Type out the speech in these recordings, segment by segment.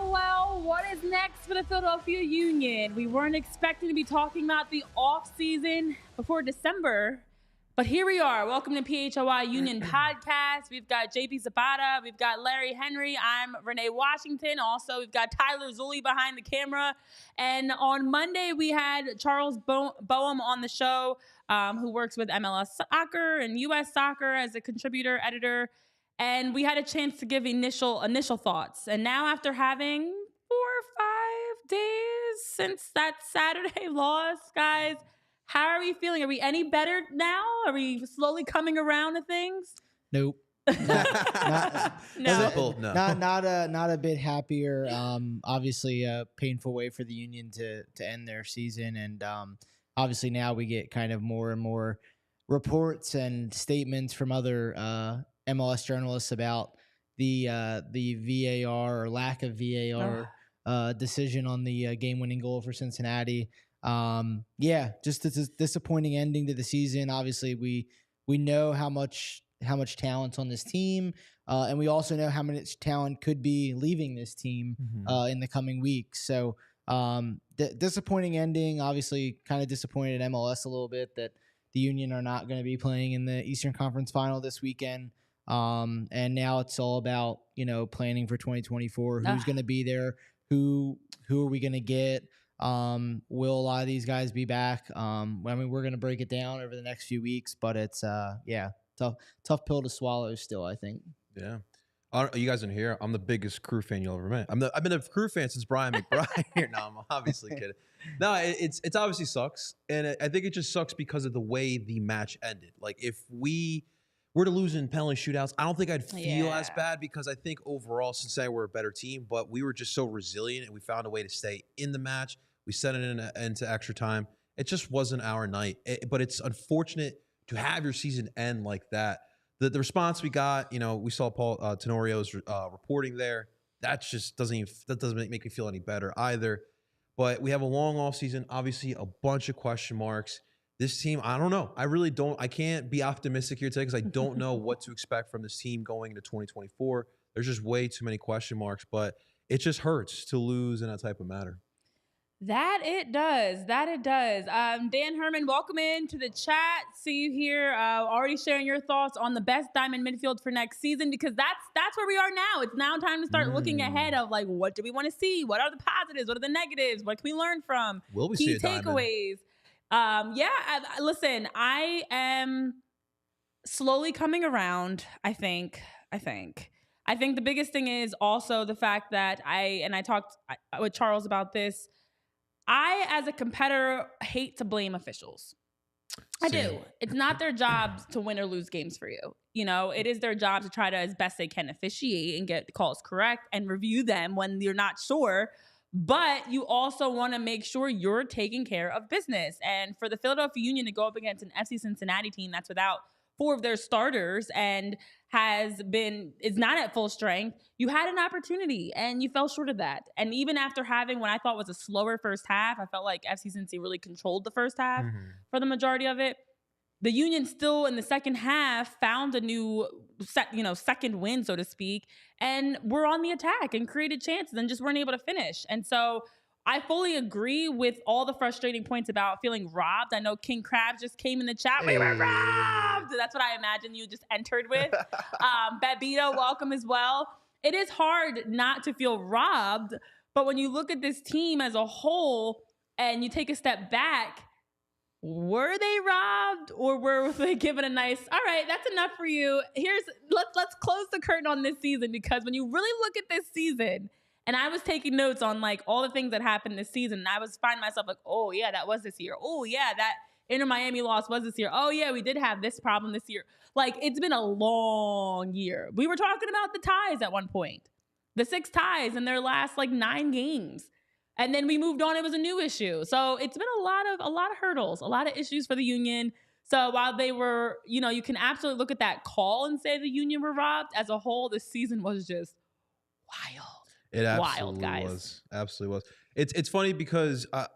Well, what is next for the Philadelphia Union? We weren't expecting to be talking about the off-season before December, but here we are. Welcome to PHLY Union Podcast. We've got JP Zapata. We've got Larry Henry. I'm Renee Washington. Also, we've got Tyler Zulli behind the camera. And on Monday, we had Charles Boehm on the show, who works with MLS Soccer and U.S. Soccer as a contributor, editor. And we had a chance to give initial thoughts. And now after having 4 or 5 days since that Saturday loss, guys, how are we feeling? Are we any better now? Are we slowly coming around to things? Nope. No. Not a bit happier. Obviously a painful way for the Union to end their season. And obviously now we get kind of more and more reports and statements from other MLS journalists about the VAR or lack of VAR decision on the game-winning goal for Cincinnati. Just a disappointing ending to the season. Obviously, we know how much talent's on this team, and we also know how much talent could be leaving this team in the coming weeks. So, disappointing ending. Obviously, kind of disappointed MLS a little bit that the Union are not going to be playing in the Eastern Conference Final this weekend. And now it's all about, planning for 2024. Who's going to be there? Who are we going to get? Will a lot of these guys be back? We're going to break it down over the next few weeks, but it's, tough pill to swallow still, I think. Yeah. You guys in here? I'm the biggest Crew fan you'll ever met. I've been a Crew fan since Brian McBride here. No, I'm obviously kidding. No, it's obviously sucks. And I think it just sucks because of the way the match ended. Like, if we were to lose in penalty shootouts, I don't think I'd feel as bad, because I think overall Cincinnati were a better team, but we were just so resilient and we found a way to stay in the match. We sent it into extra time. It just wasn't our night. But it's unfortunate to have your season end like that. The response we got, we saw Paul Tenorio's reporting there. That just doesn't make me feel any better either. But we have a long off season, obviously a bunch of question marks. This team, I don't know. I can't be optimistic here today because I don't know what to expect from this team going into 2024. There's just way too many question marks, but it just hurts to lose in that type of matter. That it does. Dan Herman, welcome into the chat. See you here. Already sharing your thoughts on the best diamond midfield for next season, because that's where we are now. It's now time to start looking ahead of, like, what do we want to see? What are the positives? What are the negatives? What can we learn from? Will we Key see a diamond? Takeaways. Listen, I am slowly coming around, I think the biggest thing is also the fact that I talked with Charles about this. I, as a competitor, hate to blame officials. I do. It's not their job to win or lose games for you. It is their job to try to, as best they can, officiate and get the calls correct and review them when you're not sure. But you also want to make sure you're taking care of business. And for the Philadelphia Union to go up against an FC Cincinnati team that's without 4 of their starters and is not at full strength, you had an opportunity and you fell short of that. And even after having what I thought was a slower first half, I felt like FC Cincy really controlled the first half for the majority of it. The Union still in the second half found a new second win, so to speak, and were on the attack and created chances and just weren't able to finish. And so I fully agree with all the frustrating points about feeling robbed. I know King Krabs just came in the chat. We were robbed. That's what I imagine you just entered with. Babito, welcome as well. It is hard not to feel robbed, but when you look at this team as a whole and you take a step back, were they robbed, or were they given a nice, all right, that's enough for you. Let's close the curtain on this season, because when you really look at this season, and I was taking notes on like all the things that happened this season, and I was finding myself like, oh yeah, that was this year. Oh yeah, that Inter Miami loss was this year. Oh yeah, we did have this problem this year. Like, it's been a long year. We were talking about the ties at one point. the 6 ties in their last like 9 games. And then we moved on. It was a new issue. So it's been a lot of hurdles, a lot of issues for the Union. So while they were, you can absolutely look at that call and say the Union were robbed, as a whole, the season was just wild. It absolutely wild, guys. was. Absolutely was. It's funny because, I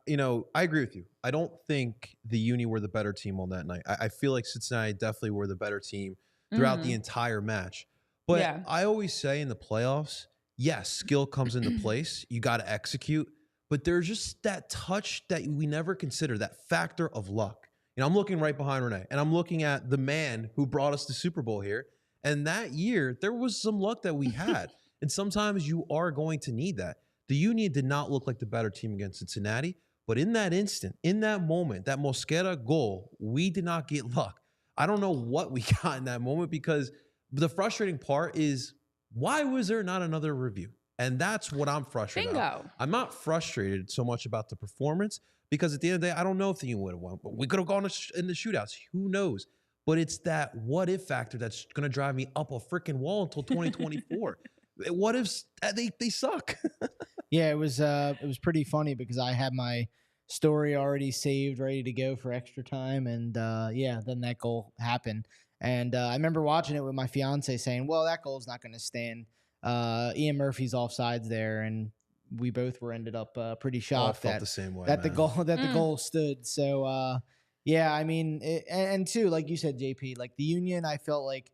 agree with you. I don't think the Uni were the better team on that night. I feel like Cincinnati definitely were the better team throughout the entire match. But Yeah. I always say in the playoffs, yes, skill comes into place. You got to execute. But there's just that touch that we never consider, that factor of luck. I'm looking right behind Renee, and I'm looking at the man who brought us the Super Bowl here. And that year, there was some luck that we had. And sometimes you are going to need that. The Union did not look like the better team against Cincinnati. But in that instant, in that moment, that Mosquera goal, we did not get luck. I don't know what we got in that moment, because the frustrating part is, why was there not another review? And that's what I'm frustrated about. I'm not frustrated so much about the performance, because at the end of the day, I don't know if the Union would have won. But we could have gone in the shootouts. Who knows? But it's that what-if factor that's going to drive me up a freaking wall until 2024. What if they suck? Yeah, it was pretty funny, because I had my story already saved, ready to go for extra time, and then that goal happened. And I remember watching it with my fiance saying, well, that goal's not going to stand. Ian Murphy's offsides there, and we both were ended up pretty shocked the same way, the goal stood. So I mean, and too, like you said, JP, like the Union, I felt like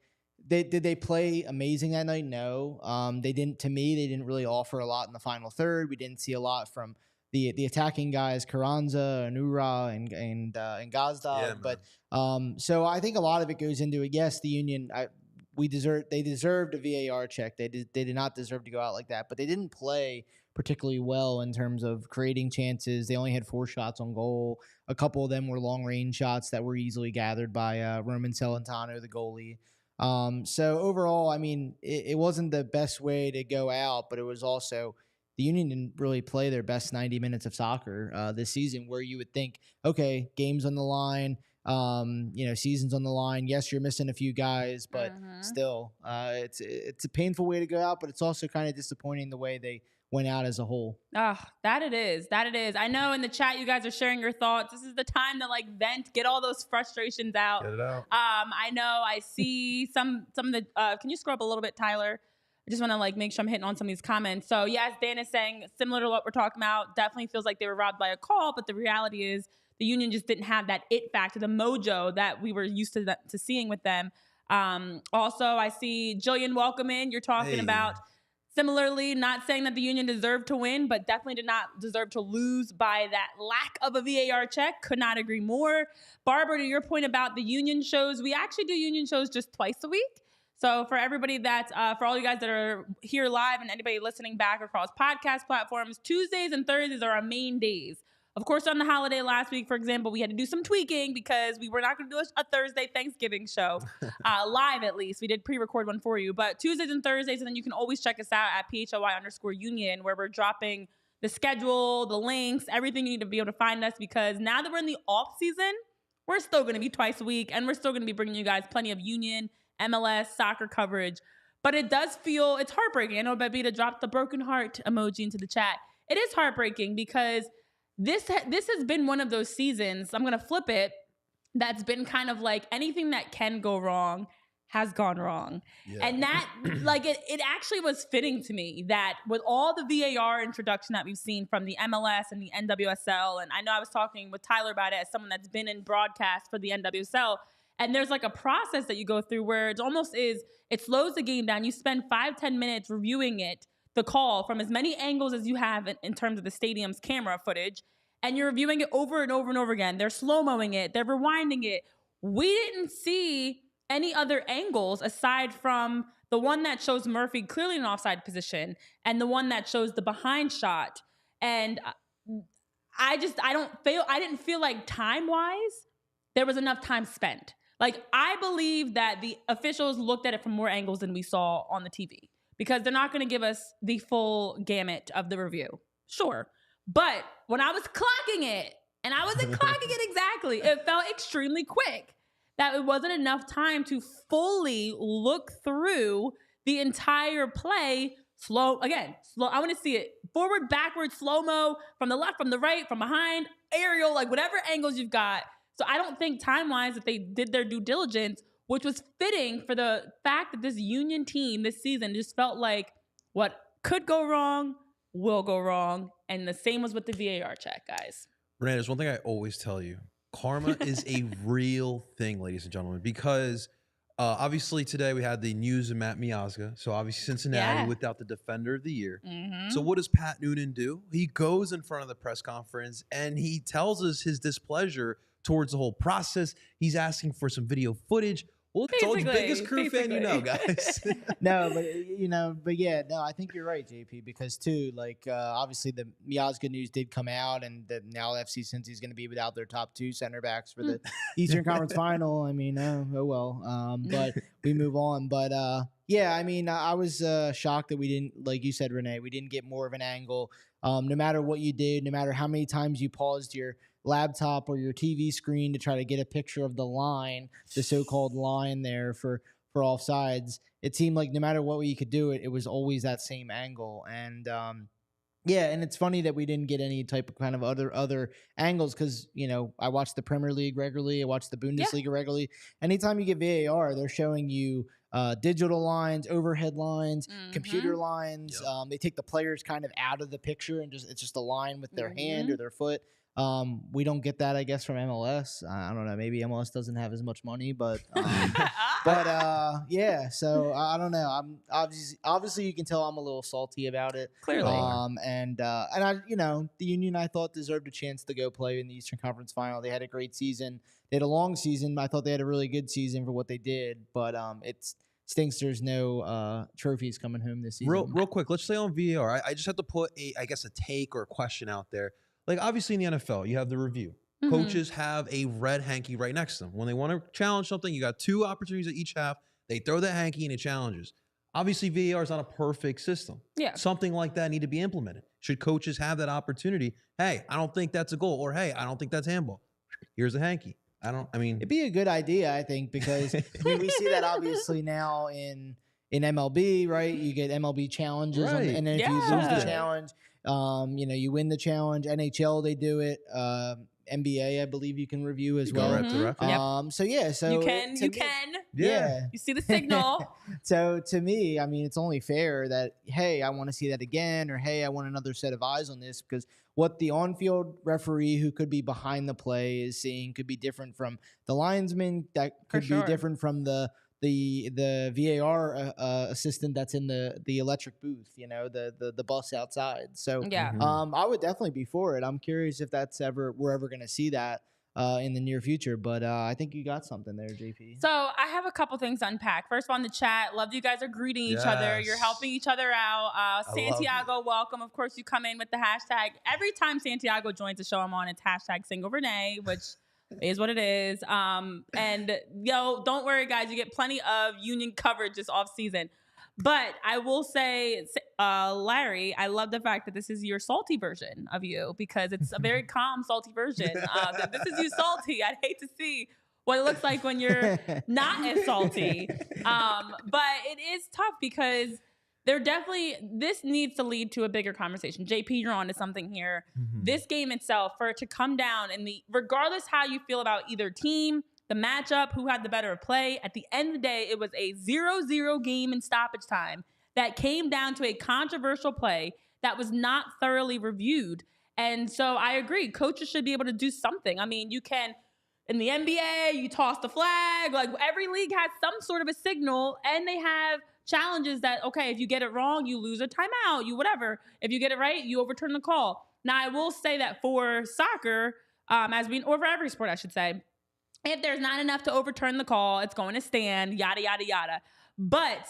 they play amazing that night? No, they didn't. To me, they didn't really offer a lot in the final third. We didn't see a lot from the attacking guys, Carranza and Ura and Gazdag. Yeah, but so I think a lot of it goes into it. Yes, the Union, they deserved a VAR check. They did not deserve to go out like that, but they didn't play particularly well in terms of creating chances. They only had 4 shots on goal. A couple of them were long range shots that were easily gathered by Roman Celentano, the goalie. So overall, I mean, it wasn't the best way to go out, but it was also, the Union didn't really play their best 90 minutes of soccer this season, where you would think, okay, game's on the line, season's on the line. Yes, you're missing a few guys, but still, it's a painful way to go out, but it's also kind of disappointing the way they went out as a whole. That it is. I know in the chat you guys are sharing your thoughts. This is the time to like vent, get all those frustrations out. Get it out. I know I see some of the can you scroll up a little bit, Tyler? I just want to like make sure I'm hitting on some of these comments. So yes, Dan is saying similar to what we're talking about. Definitely feels like they were robbed by a call, but the reality is the Union just didn't have that it factor, the mojo that we were used to seeing with them. Also, I see Jillian, welcome in. You're talking about similarly, not saying that the Union deserved to win, but definitely did not deserve to lose by that lack of a VAR check. Could not agree more. Barbara, to your point about the Union shows, we actually do Union shows just twice a week. So for everybody that's, for all you guys that are here live and anybody listening back across podcast platforms, Tuesdays and Thursdays are our main days. Of course, on the holiday last week, for example, we had to do some tweaking because we were not going to do a Thursday Thanksgiving show, live at least. We did pre-record one for you. But Tuesdays and Thursdays, and then you can always check us out at PHLY_Union, where we're dropping the schedule, the links, everything you need to be able to find us, because now that we're in the off season, we're still going to be twice a week, and we're still going to be bringing you guys plenty of Union, MLS, soccer coverage. But it does feel, it's heartbreaking. I know Bebita dropped the broken heart emoji into the chat. It is heartbreaking because this has been one of those seasons, I'm going to flip it, that's been kind of like anything that can go wrong has gone wrong. Yeah. And that, like, it actually was fitting to me that with all the VAR introduction that we've seen from the MLS and the NWSL, and I know I was talking with Tyler about it as someone that's been in broadcast for the NWSL, and there's like a process that you go through where it almost is, it slows the game down. You spend 5-10 minutes reviewing it, the call from as many angles as you have in terms of the stadium's camera footage, and you're reviewing it over and over and over again. They're slow-moing it. They're rewinding it. We didn't see any other angles aside from the one that shows Murphy clearly in an offside position and the one that shows the behind shot. And I didn't feel like time-wise there was enough time spent. Like, I believe that the officials looked at it from more angles than we saw on the TV, because they're not going to give us the full gamut of the review. Sure. But when I was clocking it, and I wasn't clocking it exactly, it felt extremely quick, that it wasn't enough time to fully look through the entire play slow. I want to see it forward, backward, slow-mo, from the left, from the right, from behind, aerial, like whatever angles you've got. So I don't think time-wise that they did their due diligence, which was fitting for the fact that this Union team this season just felt like what could go wrong will go wrong. And the same was with the VAR check, guys. Renee, there's one thing I always tell you. Karma is a real thing, ladies and gentlemen, because obviously today we had the news of Matt Miazga. So obviously Cincinnati without the defender of the year. So what does Pat Noonan do? He goes in front of the press conference and he tells us his displeasure towards the whole process. He's asking for some video footage. Well, it's the biggest crew fan you know, guys. No, but yeah, no, I think you're right, JP, because too, like, obviously the Miazga news did come out, and that now FC Cincy is going to be without their top 2 center backs for the Eastern Conference Final. I mean, oh well, but we move on. But yeah, I mean, I was shocked that we didn't, like you said, Renee, we didn't get more of an angle. No matter what you did, no matter how many times you paused your laptop or your TV screen to try to get a picture of the line, the so-called line there for offsides, it seemed like no matter what way you could do it, it was always that same angle. And yeah, and it's funny that we didn't get any type of kind of other angles because, you know, I watch the Premier League regularly, I watch the Bundesliga regularly. Anytime you get VAR, they're showing you digital lines, overhead lines, computer lines. They take the players kind of out of the picture and it's just a line with their hand or their foot. We don't get that, I guess, from MLS. I don't know. Maybe MLS doesn't have as much money, but yeah. So I don't know. I'm obviously you can tell I'm a little salty about it. Clearly. And I, you know, the Union I thought deserved a chance to go play in the Eastern Conference Final. They had a great season. They had a long season. I thought they had a really good season for what they did, but it stinks there's no trophies coming home this season. Real quick, let's stay on VAR. I just have to put a take or a question out there. Like, obviously in the NFL, you have the review. Coaches have a red hanky right next to them. When they want to challenge something, you got 2 opportunities at each half. They throw that hanky and it challenges. Obviously, VAR is not a perfect system. Yeah. Something like that need to be implemented. Should coaches have that opportunity? Hey, I don't think that's a goal. Or, hey, I don't think that's handball. Here's a hanky. It'd be a good idea, I think, because I mean, we see that obviously now in MLB, right? You get MLB challenges, and then if you lose the challenge, you know, you win the challenge. NHL, they do it. NBA, I believe you can review as well. So yeah, so you can. Yeah. You see the signal. So to me, I mean, it's only fair that, hey, I want to see that again, or hey, I want another set of eyes on this, because what the on-field referee who could be behind the play is seeing could be different from the linesman, that could be different from the VAR assistant that's in the electric booth, you know, the bus outside. So I would definitely be for it. I'm curious if we're ever going to see that in the near future, but I think you got something there, JP. So I have a couple things to unpack. First of all, in the chat, love you guys are greeting each other. You're helping each other out. Santiago, welcome. Of course, you come in with the hashtag. Every time Santiago joins the show I'm on, it's hashtag single Renee, which is what it is. And don't worry, guys. You get plenty of Union coverage this off season. But I will say, Larry, I love the fact that this is your salty version of you, because it's a very calm, salty version. This is you salty. I'd hate to see what it looks like when you're not as salty. But it is tough because this needs to lead to a bigger conversation. JP, you're on to something here. This game itself, for it to come down, and regardless how you feel about either team, the matchup, who had the better play, at the end of the day, it was a 0-0 game in stoppage time that came down to a controversial play that was not thoroughly reviewed. And so I agree, coaches should be able to do something. I mean, you can, in the NBA, you toss the flag. Like, every league has some sort of a signal, and they have challenges that, okay, if you get it wrong, you lose a timeout, you whatever. If you get it right, you overturn the call. Now, I will say that for soccer, or for every sport, I should say, if there's not enough to overturn the call, it's going to stand, yada, yada, yada. But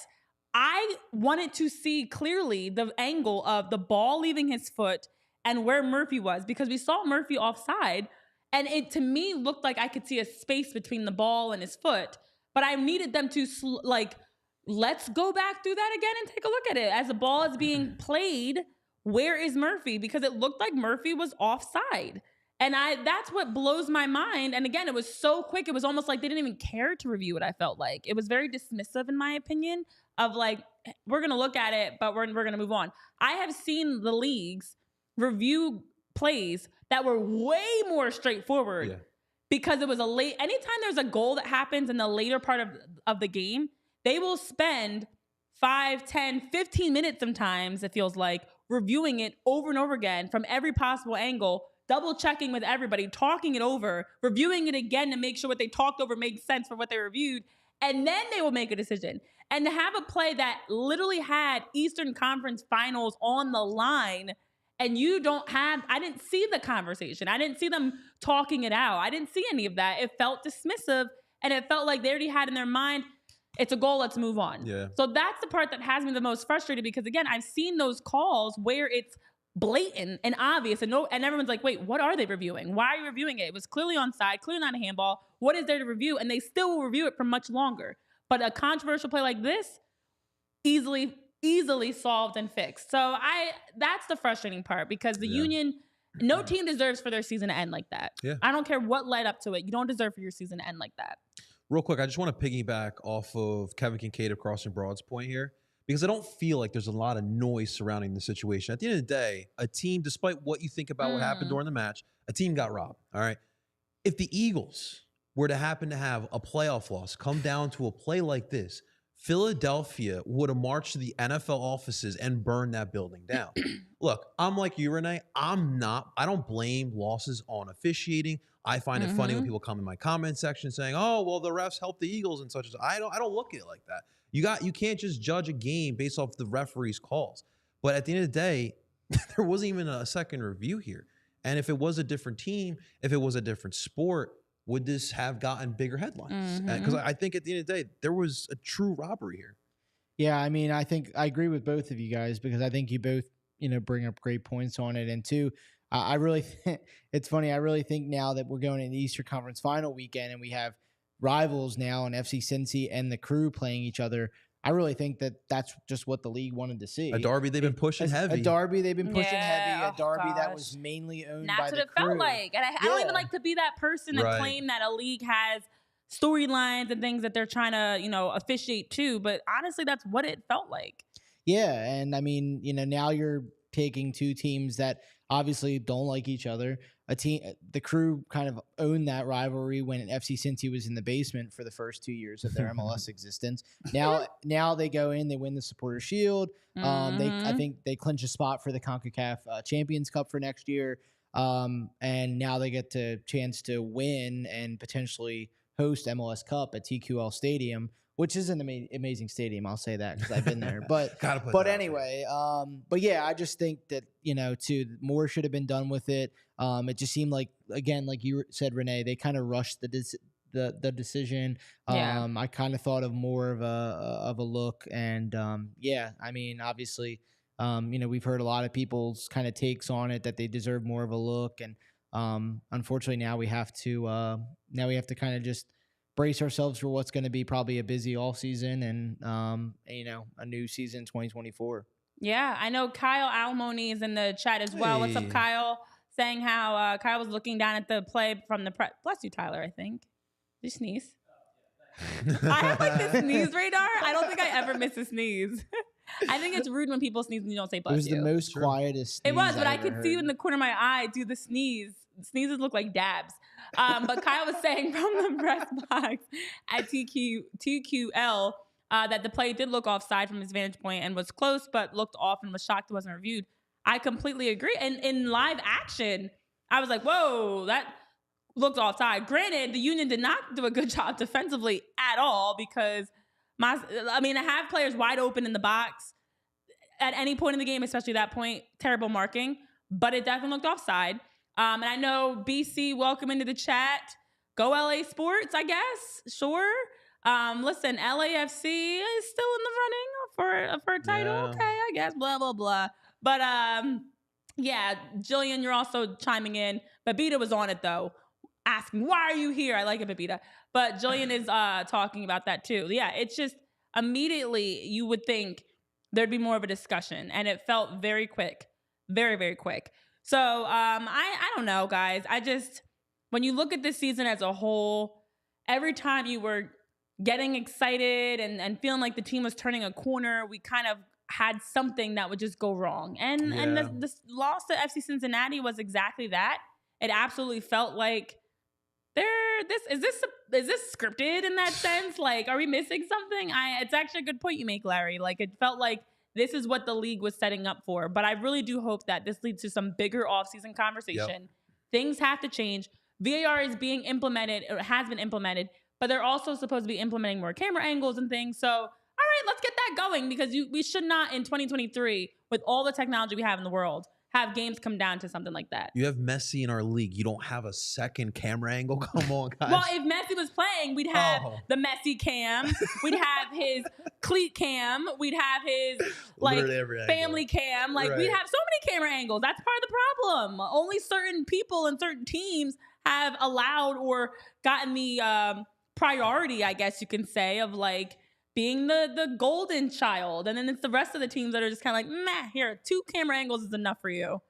I wanted to see clearly the angle of the ball leaving his foot and where Murphy was, because we saw Murphy offside, and it, to me, looked like I could see a space between the ball and his foot. But I needed them to, let's go back through that again and take a look at it. As the ball is being played, where is Murphy? Because it looked like Murphy was offside. And that's what blows my mind. And again, it was so quick. It was almost like they didn't even care to review it, I felt like. It was very dismissive, in my opinion. of like, we're going to look at it, but we're going to move on. I have seen the leagues review plays that were way more straightforward because it was anytime there's a goal that happens in the later part of the game, they will spend 5, 10, 15 minutes sometimes, it feels like, reviewing it over and over again from every possible angle, double checking with everybody, talking it over, reviewing it again to make sure what they talked over made sense for what they reviewed, and then they will make a decision. And to have a play that literally had Eastern Conference Finals on the line, and I didn't see the conversation. I didn't see them talking it out. I didn't see any of that. It felt dismissive, and it felt like they already had in their mind, it's a goal, let's move on. Yeah. So that's the part that has me the most frustrated because, again, I've seen those calls where it's blatant and obvious and everyone's like, wait, what are they reviewing? Why are you reviewing it? It was clearly onside, clearly not a handball. What is there to review? And they still will review it for much longer. But a controversial play like this, easily solved and fixed. So that's the frustrating part because the Union, no team deserves for their season to end like that. Yeah. I don't care what led up to it. You don't deserve for your season to end like that. Real quick, I just want to piggyback off of Kevin Kincaid of Crossing Broad's point here because I don't feel like there's a lot of noise surrounding the situation. At the end of the day, a team, despite what you think about what happened during the match, a team got robbed, all right? If the Eagles were to happen to have a playoff loss come down to a play like this, Philadelphia would have marched to the NFL offices and burned that building down. Look, I'm like you, Renee. I don't blame losses on officiating. I find it funny when people come in my comment section saying, "Oh, well, the refs helped the Eagles and such." I don't look at it like that. You can't just judge a game based off the referee's calls. But at the end of the day, there wasn't even a second review here. And if it was a different team, if it was a different sport, would this have gotten bigger headlines? Because I think at the end of the day, there was a true robbery here. Yeah, I mean, I think I agree with both of you guys because I think you both, bring up great points on it. And two, I really think it's funny. I really think now that we're going into the Eastern Conference Final weekend and we have rivals now in FC Cincy and the Crew playing each other, I really think that that's just what the league wanted to see. A derby they've been pushing heavy. A derby they've been pushing heavy. A derby that was mainly owned by the Crew. That's what it felt like. And I don't even like to be that person and claim that a league has storylines and things that they're trying to, officiate too. But honestly, that's what it felt like. Yeah. And I mean, now you're taking two teams that obviously don't like each other. The Crew kind of owned that rivalry when FC Cincy was in the basement for the first 2 years of their MLS existence. Now they go in, they win the Supporter Shield. I think they clinch a spot for the CONCACAF Champions Cup for next year. And now they get the chance to win and potentially host MLS Cup at TQL Stadium, which is an amazing stadium. I'll say that because I've been there. But anyway, but yeah, I just think that more should have been done with it. It just seemed like, again, like you said, Renee, they kind of rushed the decision. I kind of thought of more of a look, and I mean, obviously, we've heard a lot of people's kind of takes on it that they deserve more of a look, and unfortunately, now we have to kind of just brace ourselves for what's going to be probably a busy off season and a new season 2024. Yeah, I know Kyle Almoni is in the chat as well. What's up, Kyle? Saying how Kyle was looking down at the play from the press. Bless you, Tyler, I think. Did you sneeze? I have like the sneeze radar. I don't think I ever miss a sneeze. I think it's rude when people sneeze and you don't say bless you. It was the most quietest sneeze it was, but I could heard. see in the corner of my eye do the sneeze. Sneezes look like dabs. But Kyle was saying from the press box at TQL that the play did look offside from his vantage point and was close, but looked off and was shocked it wasn't reviewed. I completely agree. And in live action, I was like, whoa, that looked offside. Granted, the Union did not do a good job defensively at all because to have players wide open in the box at any point in the game, especially that point, terrible marking, but it definitely looked offside. And I know BC, welcome into the chat. Go LA Sports, I guess. Sure. Listen, LAFC is still in the running for a title. Yeah. Okay, I guess. Blah, blah, blah. But Jillian, you're also chiming in. Babita was on it, though, asking, why are you here? I like it, Babita. But Jillian is talking about that, too. Yeah, it's just immediately you would think there'd be more of a discussion. And it felt very quick. Very, very quick. So I don't know, guys. When you look at this season as a whole, every time you were getting excited and feeling like the team was turning a corner, we kind of had something that would just go wrong. And the loss to FC Cincinnati was exactly that. It absolutely felt like is this scripted in that sense? Like, are we missing something? It's actually a good point you make, Larry. Like, it felt like this is what the league was setting up for. But I really do hope that this leads to some bigger offseason conversation. Yep. Things have to change. VAR is being implemented, or has been implemented, but they're also supposed to be implementing more camera angles and things. So, all right, let's get that going, because we should not in 2023, with all the technology we have in the world, have games come down to something like that. You have Messi in our league. You don't have a second camera angle? Come on, guys. Well, if Messi was playing, we'd have the Messi cam. We'd have his cleat cam. We'd have his family cam. Like, we'd have so many camera angles. That's part of the problem. Only certain people and certain teams have allowed or gotten the priority, I guess you can say, of like being the golden child. And then it's the rest of the teams that are just kind of like, meh, here, 2 camera angles is enough for you.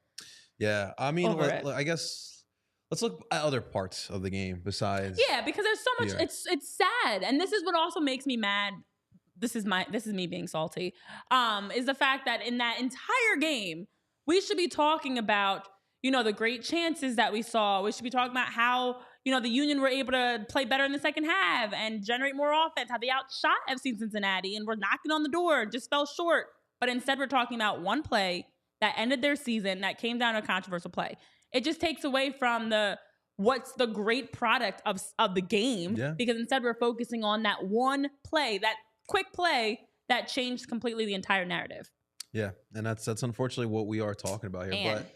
Yeah. I mean, I guess let's look at other parts of the game besides. Yeah, because there's so much, it's sad. And this is what also makes me mad. This is me being salty, is the fact that in that entire game, we should be talking about, the great chances that we saw. We should be talking about how, the Union were able to play better in the second half and generate more offense, how they outshot FC Cincinnati and were knocking on the door, just fell short. But instead, we're talking about one play that ended their season that came down to a controversial play. It just takes away from what's the great product of the game, because instead we're focusing on that one play, that quick play that changed completely the entire narrative. Yeah, and that's unfortunately what we are talking about here. But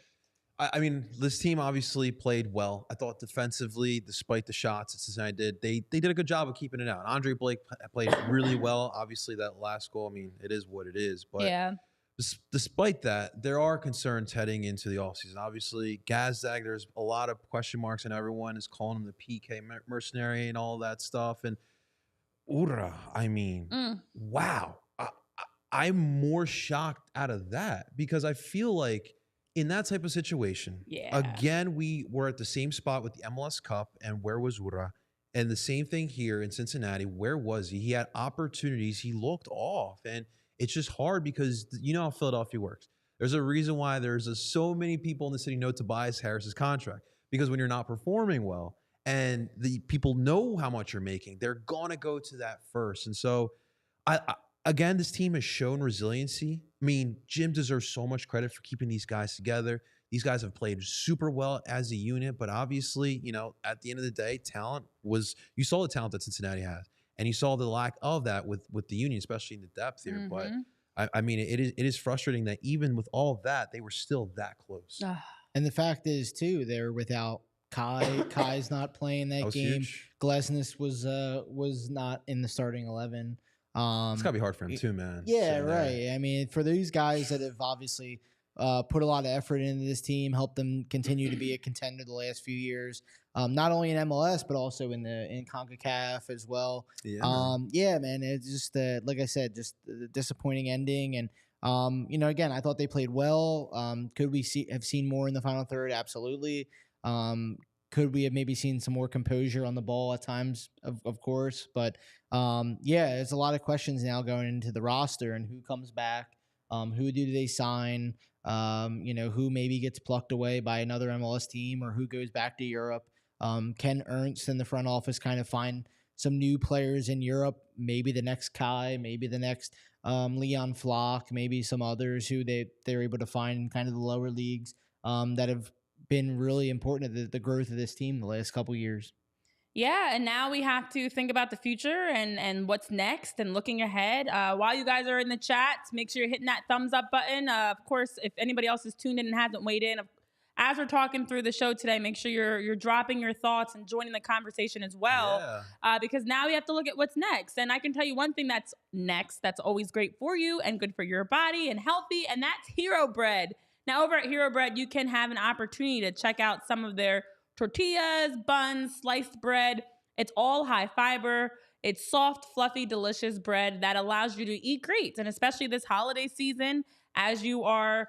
I mean, this team obviously played well. I thought defensively, despite the shots that Cincinnati did, they did a good job of keeping it out. Andre Blake played really well. Obviously, that last goal, I mean, it is what it is. But despite that, there are concerns heading into the offseason. Obviously, Gazdag, there's a lot of question marks, and everyone is calling him the PK mercenary and all that stuff. And Ura, I mean, wow. I'm more shocked out of that, because I feel like in that type of situation, again, we were at the same spot with the MLS Cup, and where was Ura? And the same thing here in Cincinnati. Where was he? He had opportunities. He looked off, and it's just hard because you know how Philadelphia works. There's a reason why there's so many people in the city know Tobias Harris's contract, because when you're not performing well and the people know how much you're making, they're going to go to that first. And so again, this team has shown resiliency. I mean, Jim deserves so much credit for keeping these guys together. These guys have played super well as a unit, but obviously, at the end of the day, you saw the talent that Cincinnati has, and you saw the lack of that with the Union, especially in the depth here. But I mean, it is frustrating that even with all of that, they were still that close. And the fact is, too, they're without Kai. Kai's not playing that game. Huge. Glesnes was not in the starting 11. It's gotta be hard for him too, man. Yeah, right. I mean, for these guys that have obviously put a lot of effort into this team, helped them continue to be a contender the last few years, not only in MLS but also in CONCACAF as well. Yeah, man. It's just like I said, just the disappointing ending. And again, I thought they played well. Could we have seen more in the final third? Absolutely. Could we have maybe seen some more composure on the ball at times? Of course. But, there's a lot of questions now going into the roster and who comes back, who do they sign, who maybe gets plucked away by another MLS team or who goes back to Europe. Can Ernst in the front office kind of find some new players in Europe, maybe the next Kai, maybe the next Leon Flock, maybe some others who they're able to find in kind of the lower leagues that have been really important to the growth of this team the last couple of years. Yeah, and now we have to think about the future and what's next and looking ahead. While you guys are in the chat, make sure you're hitting that thumbs up button. Of course, if anybody else is tuned in and hasn't weighed in, as we're talking through the show today, make sure you're dropping your thoughts and joining the conversation as well. Because now we have to look at what's next. And I can tell you one thing that's next that's always great for you and good for your body and healthy, and that's Hero Bread. Now, over at Hero Bread, you can have an opportunity to check out some of their tortillas, buns, sliced bread. It's all high fiber. It's soft, fluffy, delicious bread that allows you to eat great. And especially this holiday season, as you are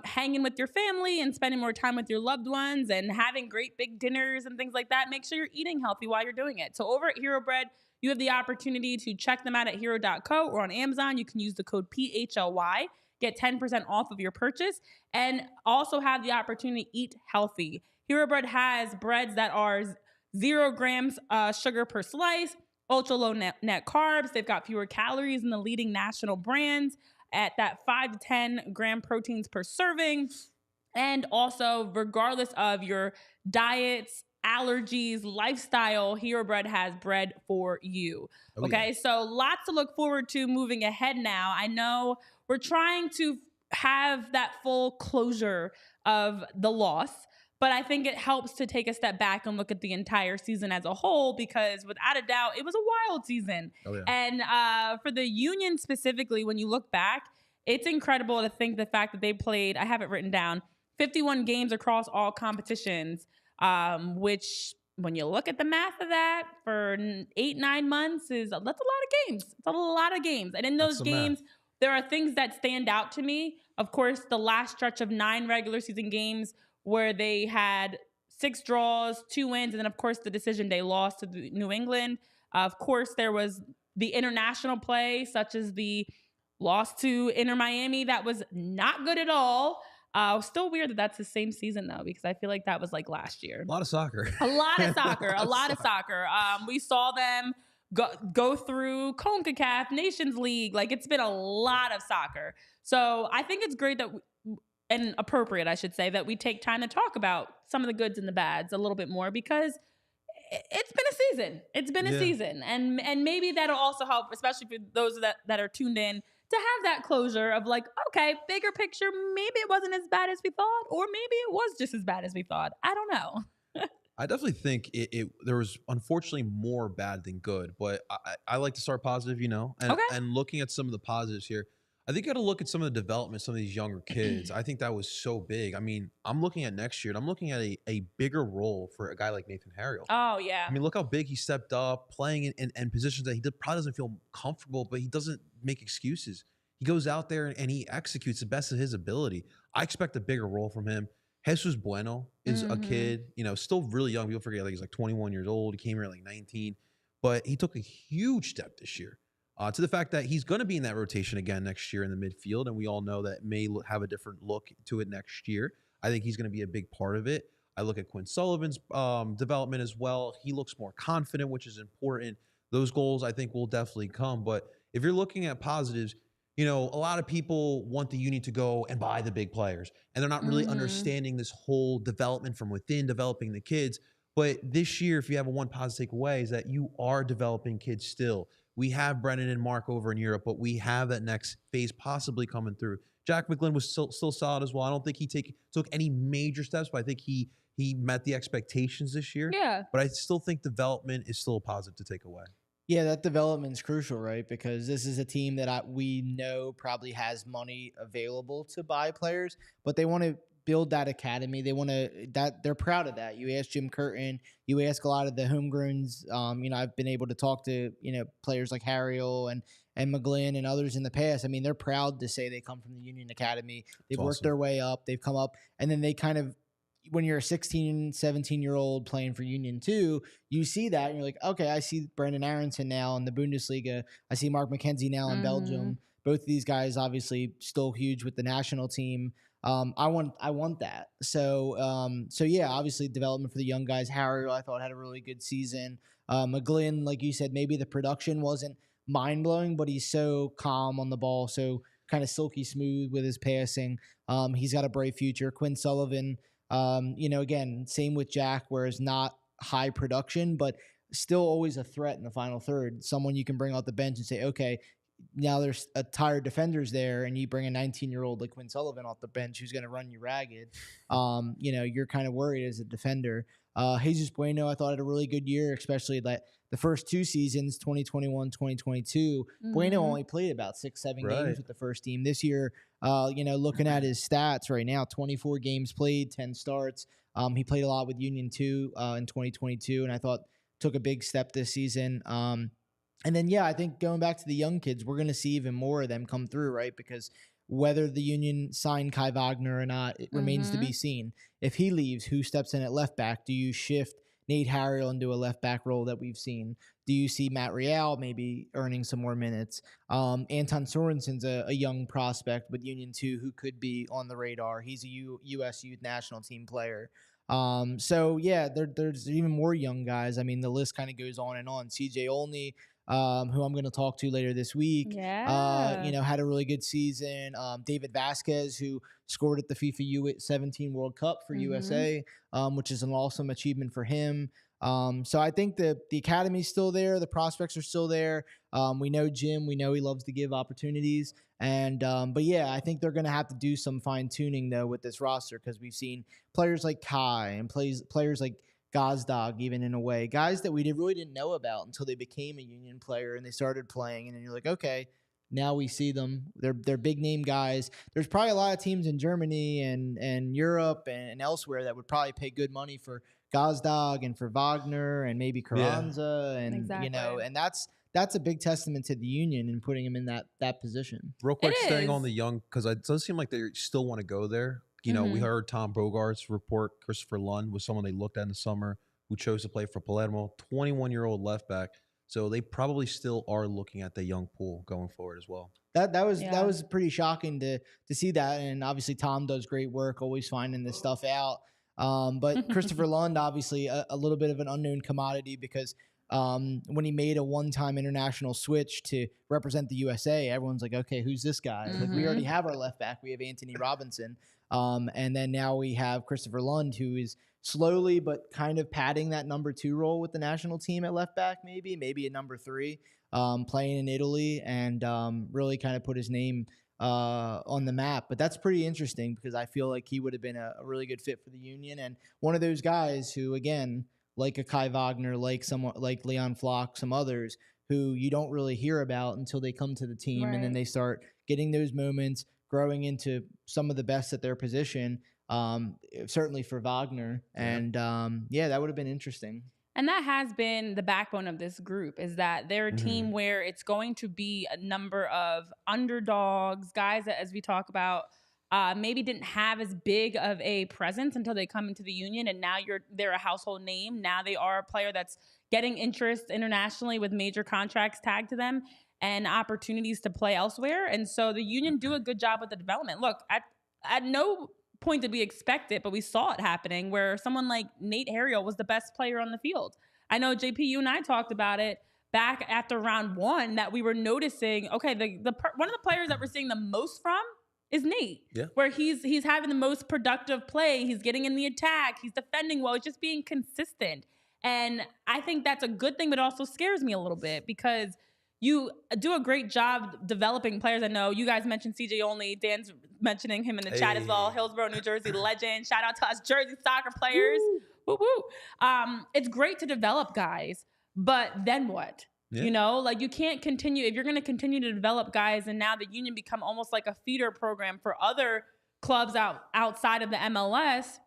hanging with your family and spending more time with your loved ones and having great big dinners and things like that, make sure you're eating healthy while you're doing it. So over at Hero Bread, You have the opportunity to check them out at hero.co or on Amazon. You can use the code PHLY, get 10% off of your purchase, and also have the opportunity to eat healthy. Hero Bread has breads that are 0 grams sugar per slice, ultra low net carbs. They've got fewer calories than the leading national brands at that 5 to 10 gram proteins per serving. And also, regardless of your diets, allergies, lifestyle, Hero Bread has bread for you. Okay, so lots to look forward to moving ahead now. I know we're trying to have that full closure of the loss, but I think it helps to take a step back and look at the entire season as a whole, because without a doubt, it was a wild season. And for the Union specifically, when you look back, it's incredible to think the fact that they played, I have it written down, 51 games across all competitions, which when you look at the math of that for 8-9 months, that's a lot of games. It's a lot of games. And in those games, there are things that stand out to me. Of course, the last stretch of 9 regular season games where they had 6 draws, 2 wins, and then, of course, the decision day loss to New England. Of course, there was the international play, such as the loss to Inter Miami. That was not good at all. Still weird that that's the same season, though, because I feel like that was like last year. A lot of soccer. A lot of soccer. We saw them go through CONCACAF, Nations League. Like, it's been a lot of soccer. So I think it's great that and appropriate, I should say, that we take time to talk about some of the goods and the bads a little bit more, because it's been a season. It's been a season. And maybe that'll also help, especially for those that are tuned in, to have that closure of like, okay, bigger picture, maybe it wasn't as bad as we thought, or maybe it was just as bad as we thought. I don't know. I definitely think there was unfortunately more bad than good, but I like to start positive, and looking at some of the positives here. I think you got to look at some of the development, some of these younger kids. I think that was so big. I mean, I'm looking at next year, and I'm looking at a bigger role for a guy like Nathan Harriel. Oh, yeah. I mean, look how big he stepped up, playing in positions that he probably doesn't feel comfortable, but he doesn't make excuses. He goes out there and he executes the best of his ability. I expect a bigger role from him. Jesus Bueno is a kid, still really young. People forget, like, he's like 21 years old. He came here at like 19, but he took a huge step this year. To the fact that he's going to be in that rotation again next year in the midfield, and we all know that may have a different look to it next year. I think he's going to be a big part of it. I look at Quinn Sullivan's development as well. He looks more confident, which is important. Those goals, I think, will definitely come. But if you're looking at positives, a lot of people want the Union to go and buy the big players, and they're not really understanding this whole development from within, developing the kids. But this year, if you have one positive takeaway, is that you are developing kids still. We have Brennan and Mark over in Europe, but we have that next phase possibly coming through. Jack McGlynn was still solid as well. I don't think he took any major steps, but I think he met the expectations this year. Yeah. But I still think development is still a positive to take away. Yeah, that development's crucial, right? Because this is a team that we know probably has money available to buy players, but they want to build that academy. They want to they're proud of that. You ask Jim Curtin, you ask a lot of the homegrowns. I've been able to talk to players like Harriel and McGlynn and others in the past. I mean, they're proud to say they come from the Union Academy. They've worked their way up. They've come up, and then they kind of, when you're a 16, 17-year-old playing for Union 2, you see that and you're like, okay, I see Brendan Aronson now in the Bundesliga. I see Mark McKenzie now in Belgium. Both of these guys obviously still huge with the national team. I want that. So yeah, obviously development for the young guys. Harry, I thought, had a really good season. McGlynn, like you said, maybe the production wasn't mind blowing, but he's so calm on the ball, so kind of silky smooth with his passing. He's got a bright future. Quinn Sullivan, again, same with Jack, whereas not high production, but still always a threat in the final third. Someone you can bring out the bench and say, okay, now there's a tired defenders there, and you bring a 19-year-old like Quinn Sullivan off the bench who's going to run you ragged. You're kind of worried as a defender. Jesus Bueno, I thought, had a really good year, especially that the first 2 seasons, 2021, 2022. Bueno only played about 6-7 games with the first team. This year, looking at his stats right now, 24 games played, 10 starts. He played a lot with Union 2 in 2022, and I thought took a big step this season. And then, I think going back to the young kids, we're going to see even more of them come through, right? Because whether the Union signed Kai Wagner or not, it remains to be seen. If he leaves, who steps in at left back? Do you shift Nate Harriel into a left back role that we've seen? Do you see Matt Real maybe earning some more minutes? Anton Sorensen's a young prospect with Union 2 who could be on the radar. He's a U.S. youth national team player. So yeah, there's even more young guys. I mean, the list kind of goes on and on. CJ Olney, who I'm going to talk to later this week, had a really good season. David Vasquez, who scored at the FIFA U17 World Cup for USA, which is an awesome achievement for him. So I think that the academy's still there. The prospects are still there. We know Jim. We know he loves to give opportunities. But yeah, I think they're going to have to do some fine tuning though with this roster, because we've seen players like Kai and players like Gazdag, even in a way, guys that we really didn't know about until they became a Union player and they started playing. And then you're like, okay, now we see them. They're big name guys. There's probably a lot of teams in Germany and Europe and elsewhere that would probably pay good money for Gazdag and for Wagner and maybe Carranza and that's a big testament to the Union and putting him in that position. Real quick, staying on the young, because it does seem like they still want to go there. You know, we heard Tom Bogart's report. Christopher Lund was someone they looked at in the summer who chose to play for Palermo, 21-year-old left back. So they probably still are looking at the young pool going forward as well. That was pretty shocking to see that, and obviously Tom does great work, always finding this stuff out. But Christopher Lund, obviously a little bit of an unknown commodity, because when he made a one-time international switch to represent the USA, everyone's like, okay, who's this guy? Like, we already have our left back. We have Anthony Robinson. And then now we have Christopher Lund, who is slowly but kind of padding that number 2 role with the national team at left back, maybe a number 3, playing in Italy, and really kind of put his name on the map. But that's pretty interesting, because I feel like he would have been a really good fit for the Union, and one of those guys who, again, like a Kai Wagner, like someone like Leon Flock, some others who you don't really hear about until they come to the team, and then they start getting those moments, growing into some of the best at their position, certainly for Wagner. And that would have been interesting. And that has been the backbone of this group, is that they're a team where it's going to be a number of underdogs, guys that, as we talk about, maybe didn't have as big of a presence until they come into the Union, and now they're a household name. Now they are a player that's getting interest internationally with major contracts tagged to them and opportunities to play elsewhere. And so the Union do a good job with the development. Look, at no point did we expect it, but we saw it happening, where someone like Nate Harriel was the best player on the field. I know, JP, you and I talked about it back after round 1, that we were noticing, okay, one of the players that we're seeing the most from is Nate, where he's having the most productive play. He's getting in the attack. He's defending well. He's just being consistent. And I think that's a good thing, but it also scares me a little bit, because you do a great job developing players. I know you guys mentioned CJ Only. Dan's mentioning him in the chat as well. Hillsborough, New Jersey legend. Shout out to us Jersey soccer players. Woo woo. It's great to develop guys, but then what? Yeah. You know, like, you can't continue, if you're going to continue to develop guys and now the Union become almost like a feeder program for other clubs outside of the MLS,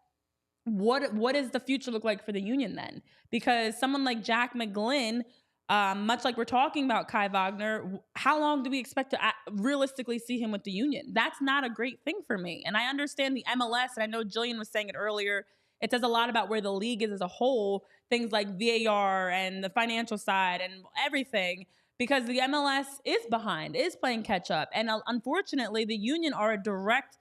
what does the future look like for the Union then? Because someone like Jack McGlynn, much like we're talking about Kai Wagner, how long do we expect to realistically see him with the Union? That's not a great thing for me. And I understand the MLS, and I know Jillian was saying it earlier, it says a lot about where the league is as a whole, things like VAR and the financial side and everything, because the MLS is behind, is playing catch up. And unfortunately, the Union are a direct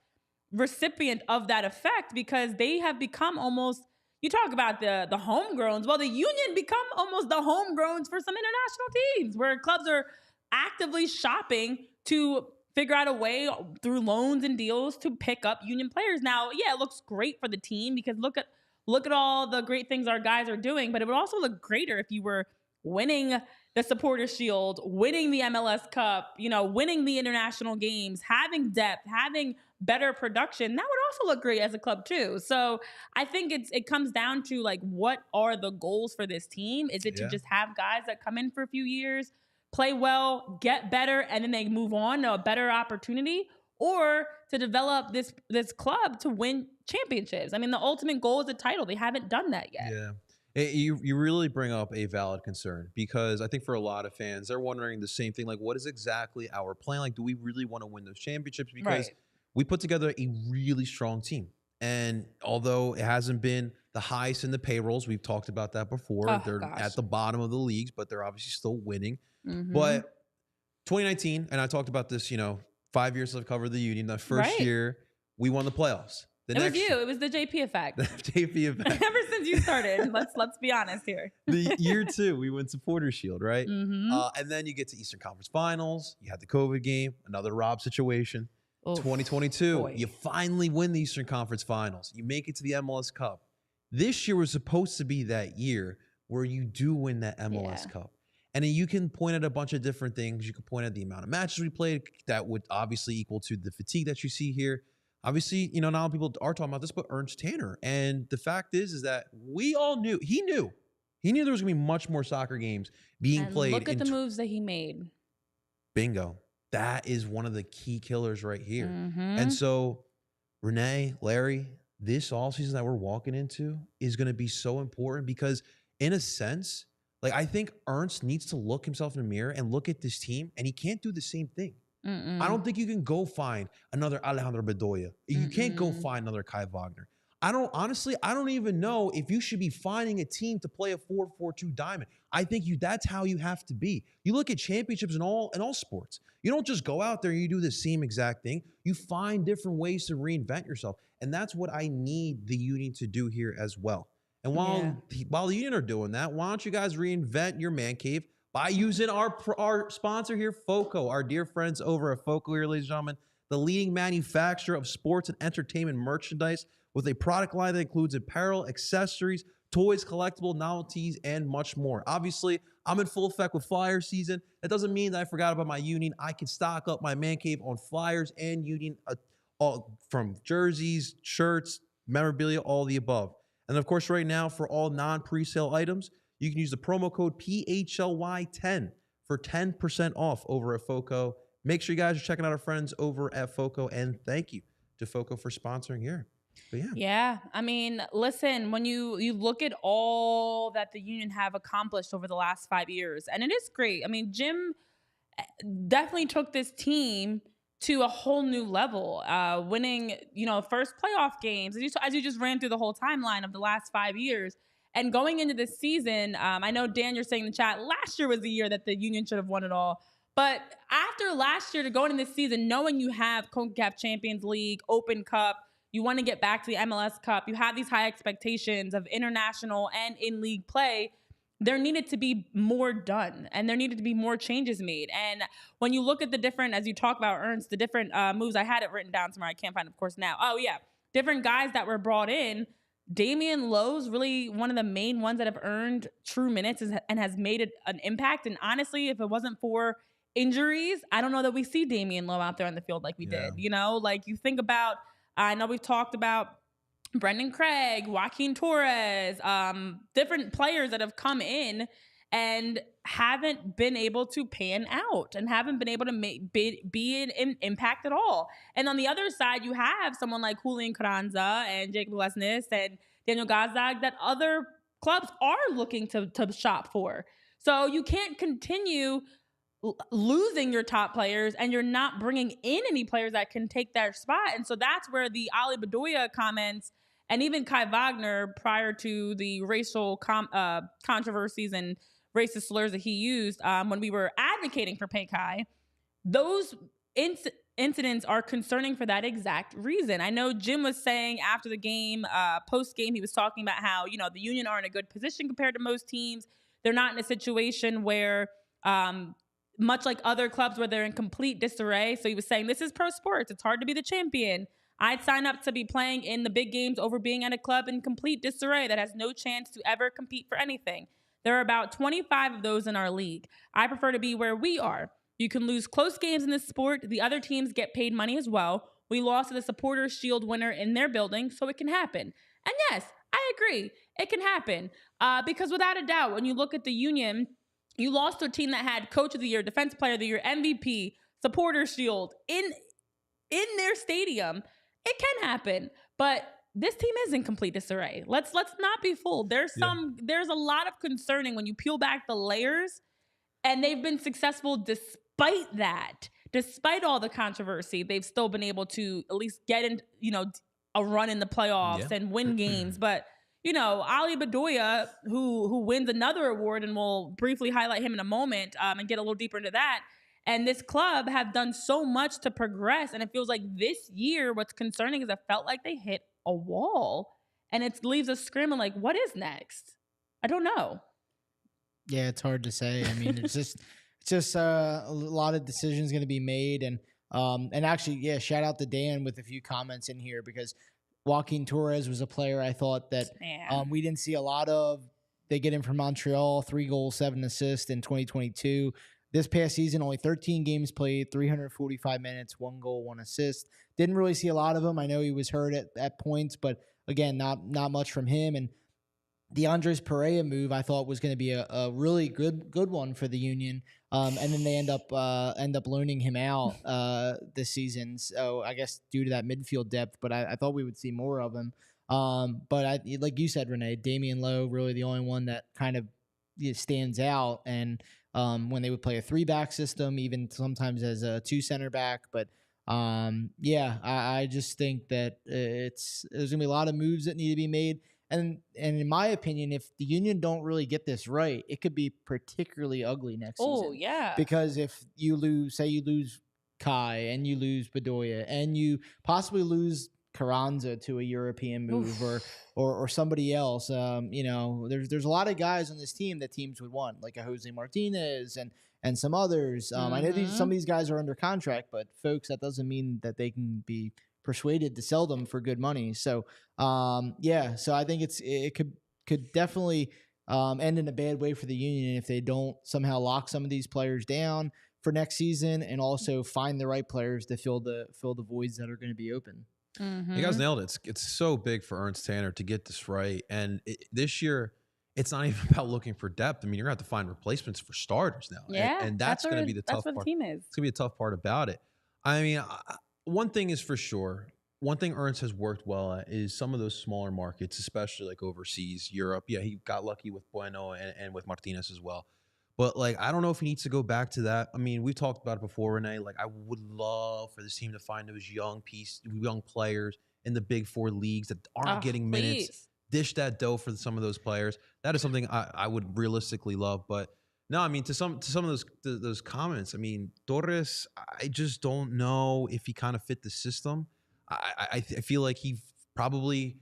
recipient of that effect, because they have become almost, you talk about the homegrowns. Well, the Union become almost the homegrowns for some international teams, where clubs are actively shopping to figure out a way through loans and deals to pick up Union players. Now, yeah, it looks great for the team, because look at all the great things our guys are doing, but it would also look greater if you were winning the Supporters Shield, winning the MLS Cup, winning the international games, having depth, having better production. That would also look great as a club too. So I think it comes down to, like, what are the goals for this team? Is it to just have guys that come in for a few years, play well, get better, and then they move on to a better opportunity, or to develop this club to win championships? I mean, the ultimate goal is a title. They haven't done that yet. Yeah. You really bring up a valid concern, because I think for a lot of fans, they're wondering the same thing. Like, what is exactly our plan? Like, do we really want to win those championships? Because we put together a really strong team. And although it hasn't been the highest in the payrolls. We've talked about that before. Oh, they're gosh. at the bottom of the leagues, but they're obviously still winning. Mm-hmm. But 2019, and I talked about this, 5 years I've covered the Union. The first year, we won the playoffs. It was you. It was the JP effect. The JP effect. Ever since you started, let's be honest here. The year 2, we win Supporters Shield, right? Mm-hmm. And then you get to Eastern Conference Finals. You had the COVID game, another Rob situation. Oof, 2022, boy. you finally win the Eastern Conference Finals. You make it to the MLS Cup. This year was supposed to be that year where you do win that MLS Cup. And then you can point at a bunch of different things. You can point at the amount of matches we played that would obviously equal to the fatigue that you see here. Obviously, not a lot of people are talking about this, but Ernst Tanner. And the fact is that we all knew, he knew there was going to be much more soccer games being played. Look at the moves that he made. Bingo. That is one of the key killers right here. Mm-hmm. And so, Renee, Larry, this all season that we're walking into is going to be so important because, in a sense, like I think Ernst needs to look himself in the mirror and look at this team, and he can't do the same thing. I don't think you can go find another Alejandro Bedoya. You can't go find another Kai Wagner. I don't even know if you should be finding a team to play a 4-4-2 diamond. I think that's how you have to be. You look at championships in all sports. You don't just go out there and you do the same exact thing. You find different ways to reinvent yourself. And that's what I need the Union to do here as well. And while the Union are doing that, why don't you guys reinvent your man cave by using our sponsor here, FOCO, our dear friends over at FOCO here, ladies and gentlemen, the leading manufacturer of sports and entertainment merchandise with a product line that includes apparel, accessories, toys, collectible novelties, and much more. Obviously, I'm in full effect with Flyer season. That doesn't mean that I forgot about my Union. I can stock up my man cave on Flyers and Union, from jerseys, shirts, memorabilia, all the above. And of course, right now, for all non-presale items, you can use the promo code PHLY10 for 10% off over at FOCO. Make sure you guys are checking out our friends over at FOCO, and thank you to FOCO for sponsoring here. But yeah. I mean, listen, when you look at all that the Union have accomplished over the last 5 years, and it is great. I mean, Jim definitely took this team to a whole new level, winning, first playoff games, as you just ran through the whole timeline of the last 5 years. And going into this season, I know, Dan, you're saying in the chat, last year was the year that the Union should have won it all. But after last year, to go into this season, knowing you have CONCACAF Champions League, Open Cup, you want to get back to the MLS Cup, you have these high expectations of international and in-league play, there needed to be more done, and there needed to be more changes made. And when you look at the different, as you talk about Ernst, the different moves, I had it written down somewhere, I can't find it, of course, now. Oh, yeah. Different guys that were brought in. Damian Lowe's really one of the main ones that have earned true minutes and has made an impact. And honestly, if it wasn't for injuries, I don't know that we see Damian Lowe out there on the field like we did. Like you think about, I know we've talked about Brendan Craig, Joaquin Torres, different players that have come in and haven't been able to pan out and haven't been able to be an impact at all. And on the other side, you have someone like Julian Carranza and Jacob Lesnes and Daniel Gazdag that other clubs are looking to shop for. So you can't continue losing your top players and you're not bringing in any players that can take their spot. And so that's where the Ale Bedoya comments and even Kai Wagner, prior to the racial controversies and racist slurs that he used when we were advocating for Pay Kai, those incidents are concerning for that exact reason. I know Jim was saying after the game, post-game, he was talking about how, the Union are in a good position compared to most teams. They're not in a situation where, much like other clubs, where they're in complete disarray. So he was saying, this is pro sports. It's hard to be the champion. I'd sign up to be playing in the big games over being at a club in complete disarray that has no chance to ever compete for anything. There are about 25 of those in our league. I prefer to be where we are. You can lose close games in this sport. The other teams get paid money as well. We lost to the Supporters Shield winner in their building, so it can happen. And yes, I agree. It can happen. Because without a doubt, when you look at the Union, you lost to a team that had Coach of the Year, Defense Player of the Year, MVP, Supporters Shield in their stadium. It can happen. But this team is in complete disarray. Let's not be fooled. There's a lot of concerning when you peel back the layers, and they've been successful despite that. Despite all the controversy, they've still been able to at least get in, a run in the playoffs and win games. But Ale Bedoya, who wins another award, and we'll briefly highlight him in a moment and get a little deeper into that. And this club have done so much to progress. And it feels like this year, what's concerning is it felt like they hit a wall. And it leaves us screaming like, what is next? I don't know. Yeah, it's hard to say. I mean, it's just a lot of decisions going to be made. And actually, yeah, shout out to Dan with a few comments in here, because Joaquin Torres was a player I thought that we didn't see a lot of. They get him from Montreal, 3 goals, 7 assists in 2022. This past season, only 13 games played, 345 minutes, 1 goal, 1 assist. Didn't really see a lot of him. I know he was hurt at points, but again, not much from him. And the Andres Perea move I thought was going to be a really good one for the Union, and then they end up loaning him out this season. So I guess due to that midfield depth, but I thought we would see more of him. But like you said, Renee, Damian Lowe really the only one that kind of stands out. And when they would play a 3-back system, even sometimes as a 2 center back, but I just think that there's gonna be a lot of moves that need to be made. And in my opinion, if the Union don't really get this right, it could be particularly ugly next season. Oh, yeah. Because if you lose Kai and you lose Bedoya and you possibly lose Carranza to a European move or somebody else, there's a lot of guys on this team that teams would want, like a Jose Martinez and some others. I know some of these guys are under contract, but folks, that doesn't mean that they can be persuaded to sell them for good money. So so I think it could definitely end in a bad way for the Union if they don't somehow lock some of these players down for next season, and also find the right players to fill the voids that are going to be open. You guys nailed it. It's so big for Ernst Tanner to get this right, and this year it's not even about looking for depth. I mean, you're gonna have to find replacements for starters now, and that's going to be the tough part. The team is. It's gonna be a tough part about it. I mean, one thing is for sure. One thing Ernst has worked well at is some of those smaller markets, especially like overseas, Europe. Yeah, he got lucky with Bueno and with Martinez as well. But, like, I don't know if he needs to go back to that. I mean, we've talked about it before, Renee. Like, I would love for this team to find those young players in the Big 4 leagues that aren't getting minutes. Dish that dough for some of those players. That is something I would realistically love. But no, I mean, to some of those comments, I mean, Torres, I just don't know if he kind of fit the system. I feel like he probably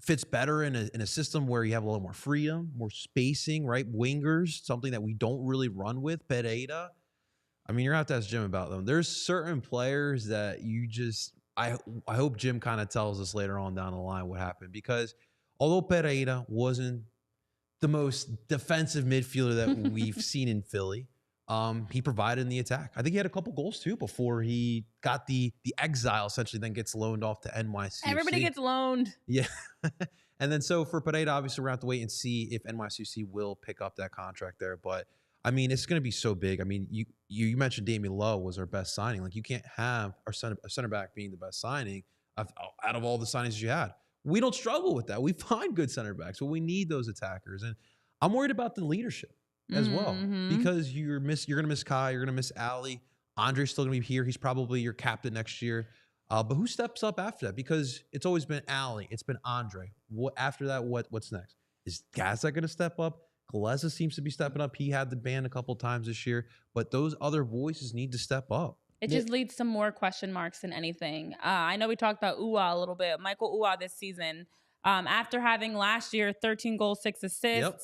fits better in a system where you have a little more freedom, more spacing, right? Wingers, something that we don't really run with. Pereira, I mean, you're going to have to ask Jim about them. There's certain players that you just, I hope Jim kind of tells us later on down the line what happened, because although Pereira wasn't the most defensive midfielder that we've seen in Philly, he provided in the attack. I think he had a couple goals too before he got the exile, essentially, then gets loaned off to NYCFC. Everybody gets loaned. Yeah. And then so for Pereira, obviously, we're going to have to wait and see if NYCFC will pick up that contract there. But, I mean, it's going to be so big. I mean, you mentioned Damian Lowe was our best signing. Like, you can't have our center back being the best signing out of all the signings you had. We don't struggle with that. We find good center backs, but we need those attackers. And I'm worried about the leadership as well, because you're going to miss Kai, you're going to miss Ali. Andre's still going to be here. He's probably your captain next year. But who steps up after that? Because it's always been Ali. It's been Andre. After that, what's next? Is Gaza going to step up? Galeza seems to be stepping up. He had the ban a couple times this year. But those other voices need to step up. It just leads to more question marks than anything. I know we talked about Uwa a little bit. Michael Uwa this season, after having last year 13 goals, 6 assists. Yep.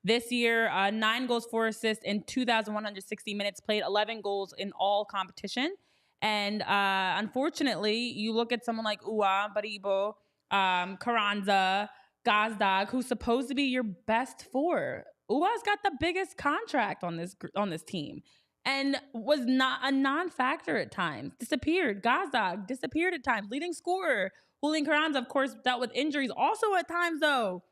This year, 9 goals, 4 assists in 2,160 minutes played, 11 goals in all competition. And unfortunately, you look at someone like Uwa, Baribo, Carranza, Gazdag, who's supposed to be your best 4. Uwa's got the biggest contract on this team and was not a non-factor at times. Disappeared. Gazdag disappeared at times. Leading scorer. Julian Carranza, of course, dealt with injuries also at times, though.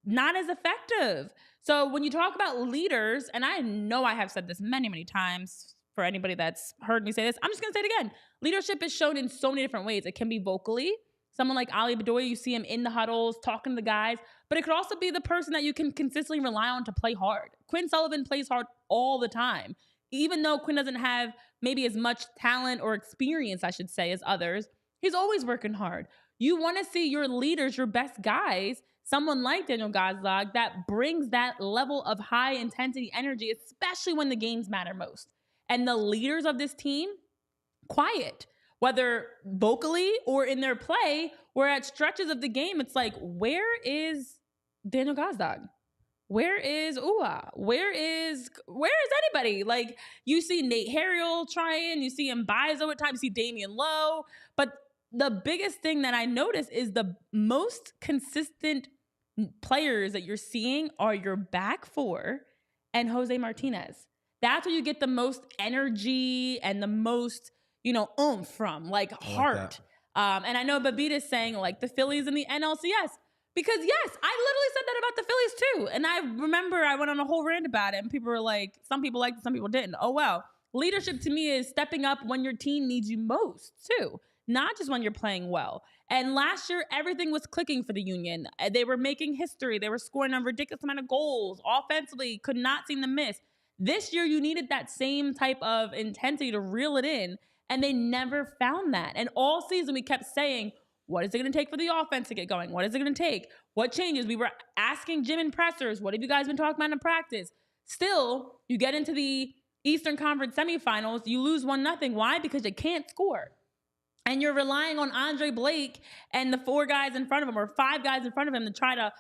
Not as effective. So when you talk about leaders, and I know I have said this many, many times for anybody that's heard me say this, I'm just going to say it again. Leadership is shown in so many different ways. It can be vocally. Someone like Ale Bedoya, you see him in the huddles, talking to the guys, but it could also be the person that you can consistently rely on to play hard. Quinn Sullivan plays hard all the time. Even though Quinn doesn't have maybe as much talent or experience, I should say, as others, He's always working hard. You want to see your leaders, your best guys, someone like Daniel Gazdag that brings that level of high intensity energy, especially when the games matter most. And the leaders of this team, quiet, whether vocally or in their play, where at stretches of the game, it's like, where is Daniel Gazdag? Where is Ua? Where is anybody? Like, you see Nate Harriel trying, you see Mbaizo at times, you see Damian Lowe. But the biggest thing that I notice is the most consistent players that you're seeing are your back four and Jose Martinez. That's where you get the most energy and the most, oomph from, like heart. And I know Babita's saying like the Phillies and the NLCS. Because yes, I literally said that about the Phillies too. And I remember I went on a whole rant about it and people were like, some people liked it, some people didn't. Oh, well. Leadership to me is stepping up when your team needs you most too, not just when you're playing well. And last year, everything was clicking for the Union. They were making history. They were scoring a ridiculous amount of goals. Offensively, could not seem to miss. This year, you needed that same type of intensity to reel it in, and they never found that. And all season, we kept saying, what is it going to take for the offense to get going? What is it going to take? What changes? We were asking Jim in pressers, what have you guys been talking about in practice? Still, you get into the Eastern Conference semifinals, you lose 1-0. Why? Because you can't score. And you're relying on Andre Blake and the 4 guys in front of him or 5 guys in front of him to try to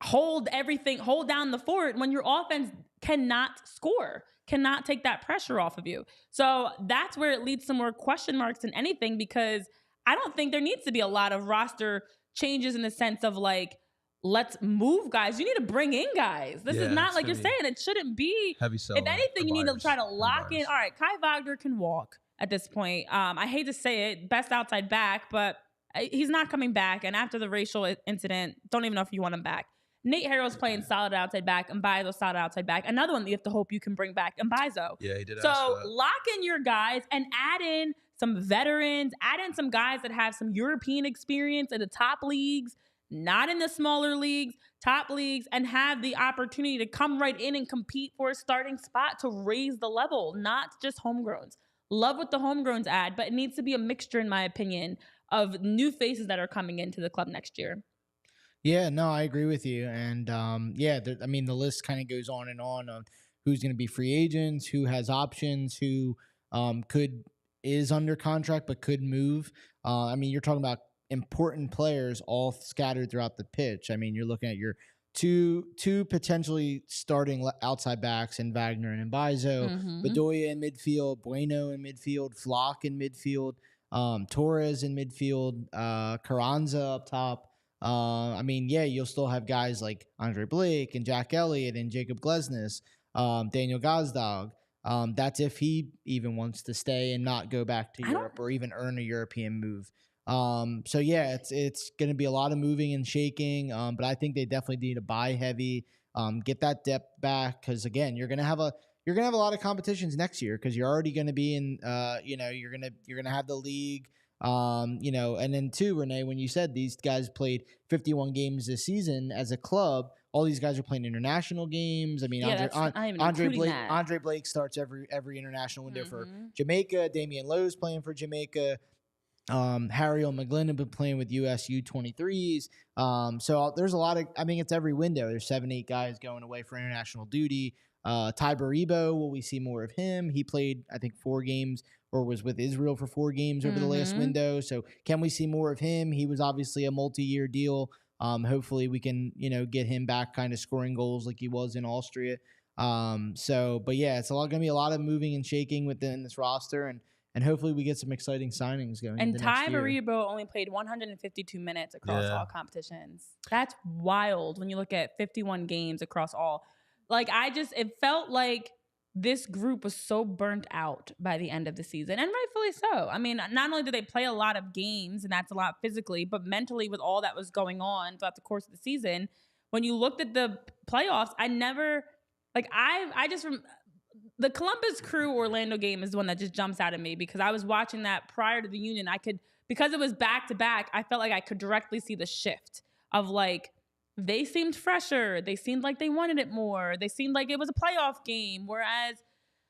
hold down the fort when your offense cannot score, cannot take that pressure off of you. So that's where it leads to more question marks than anything, because I don't think there needs to be a lot of roster changes in the sense of like, let's move guys. You need to bring in guys. This is not like you're saying. It shouldn't be. Heavy sell. If anything, you need to try to lock in. All right, Kai Wagner can walk at this point. I hate to say it, best outside back, but he's not coming back. And after the racial incident, don't even know if you want him back. Nate Harrell's playing solid outside back. Mbaizo solid outside back. Another one that you have to hope you can bring back, Mbaizo. Yeah, he did. So lock in your guys and add in some veterans, add in some guys that have some European experience in the top leagues, not in the smaller leagues, top leagues, and have the opportunity to come right in and compete for a starting spot to raise the level, not just homegrowns. Love what the homegrowns add, but it needs to be a mixture, in my opinion, of new faces that are coming into the club next year. Yeah, no, I agree with you. And the list kind of goes on of who's going to be free agents, who has options, who is under contract but could move. You're talking about important players all scattered throughout the pitch. I mean, you're looking at your two potentially starting outside backs in Wagner and Mbaizo, Bedoya in midfield, Bueno in midfield, Flock in midfield, Torres in midfield, Carranza up top. You'll still have guys like Andre Blake and Jack Elliott and Jacob Glesnes, Daniel Gazdag. That's if he even wants to stay and not go back to Europe or even earn a European move. It's going to be a lot of moving and shaking. But I think they definitely need to buy heavy, get that depth back. Cause again, you're going to have a lot of competitions next year. Cause you're already going to be in, you're going to have the league, and then too, Renee, when you said these guys played 51 games this season as a club, all these guys are playing international games. I mean, Andre Blake starts every international window for Jamaica. Damian Lowe's playing for Jamaica. Harry McGlynn have been playing with US U23s. So there's a lot of, it's every window. There's 7-8 guys going away for international duty. Ty Baribo, will we see more of him? He played, I think, 4 games or was with Israel for 4 games over the last window. So can we see more of him? He was obviously a multi-year deal. Hopefully we can, get him back kind of scoring goals like he was in Austria. It's going to be a lot of moving and shaking within this roster, and hopefully we get some exciting signings going. And Ty Baribo only played 152 minutes across all competitions. That's wild when you look at 51 games across all. It felt like this group was so burnt out by the end of the season, and rightfully so. I mean, not only did they play a lot of games, and that's a lot physically, but mentally with all that was going on throughout the course of the season, when you looked at the playoffs, the Columbus Crew Orlando game is the one that just jumps out at me, because I was watching that prior to the Union. Because it was back to back, I felt like I could directly see the shift of they seemed fresher. They seemed like they wanted it more. They seemed like it was a playoff game. Whereas,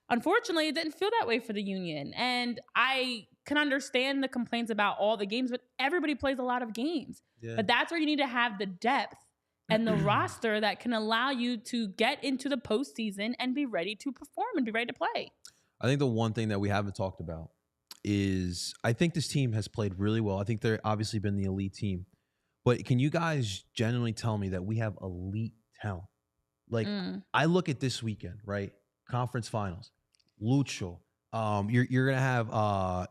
unfortunately, it didn't feel that way for the Union. And I can understand the complaints about all the games, but everybody plays a lot of games. Yeah. But that's where you need to have the depth and the roster that can allow you to get into the postseason and be ready to perform and be ready to play. I think the one thing that we haven't talked about is I think this team has played really well. I think they're obviously been the elite team. But can you guys genuinely tell me that we have elite talent? Like, I look at this weekend, right? Conference finals. Lucho. You're going to have Cucho.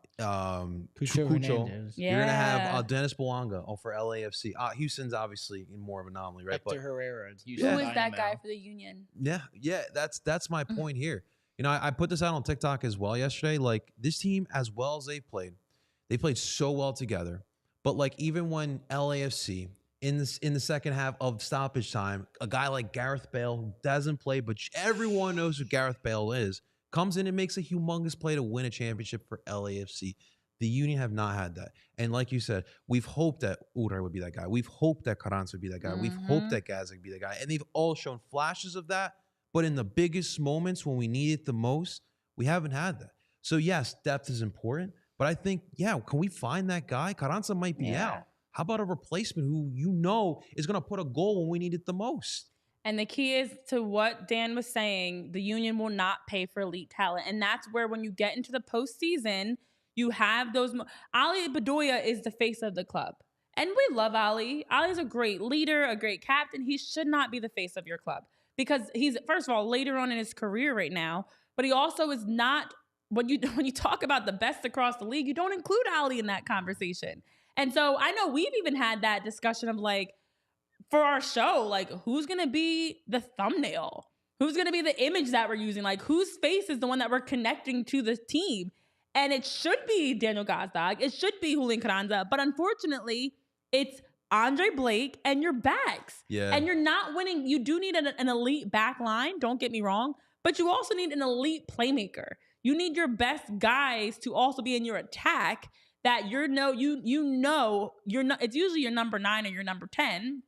Yeah. You're going to have Dennis Bouanga for LAFC. Houston's obviously more of an anomaly, right? Hector Herrera. Who is that guy for the Union? Yeah, that's my point here. You know, I put this out on TikTok as well yesterday. Like, this team, as well as they played so well together. But like, even when LAFC in the second half of stoppage time, a guy like Gareth Bale, who doesn't play, but everyone knows who Gareth Bale is, comes in and makes a humongous play to win a championship for LAFC. The Union have not had that. And like you said, we've hoped that Uray would be that guy. We've hoped that Carranza would be that guy. We've hoped that Gazza would be that guy. And they've all shown flashes of that. But in the biggest moments when we need it the most, we haven't had that. So yes, depth is important. But I think, can we find that guy? Carranza might be out. How about a replacement who is going to put a goal when we need it the most? And the key is to what Dan was saying, the Union will not pay for elite talent. And that's where when you get into the postseason, you have those. Ale Bedoya is the face of the club. And we love Ali. Ali's a great leader, a great captain. He should not be the face of your club because he's, first of all, later on in his career right now, but he also is not, when you talk about the best across the league, you don't include Ali in that conversation. And so I know we've even had that discussion of like, for our show, like, who's going to be the thumbnail? Who's going to be the image that we're using? Like, whose face is the one that we're connecting to the team? And it should be Daniel Gazdag. It should be Julian Carranza. But unfortunately, it's Andre Blake and your backs. Yeah. And you're not winning. You do need an elite back line. Don't get me wrong. But you also need an elite playmaker. You need your best guys to also be in your attack that you're not, it's usually your number 9 or your number 10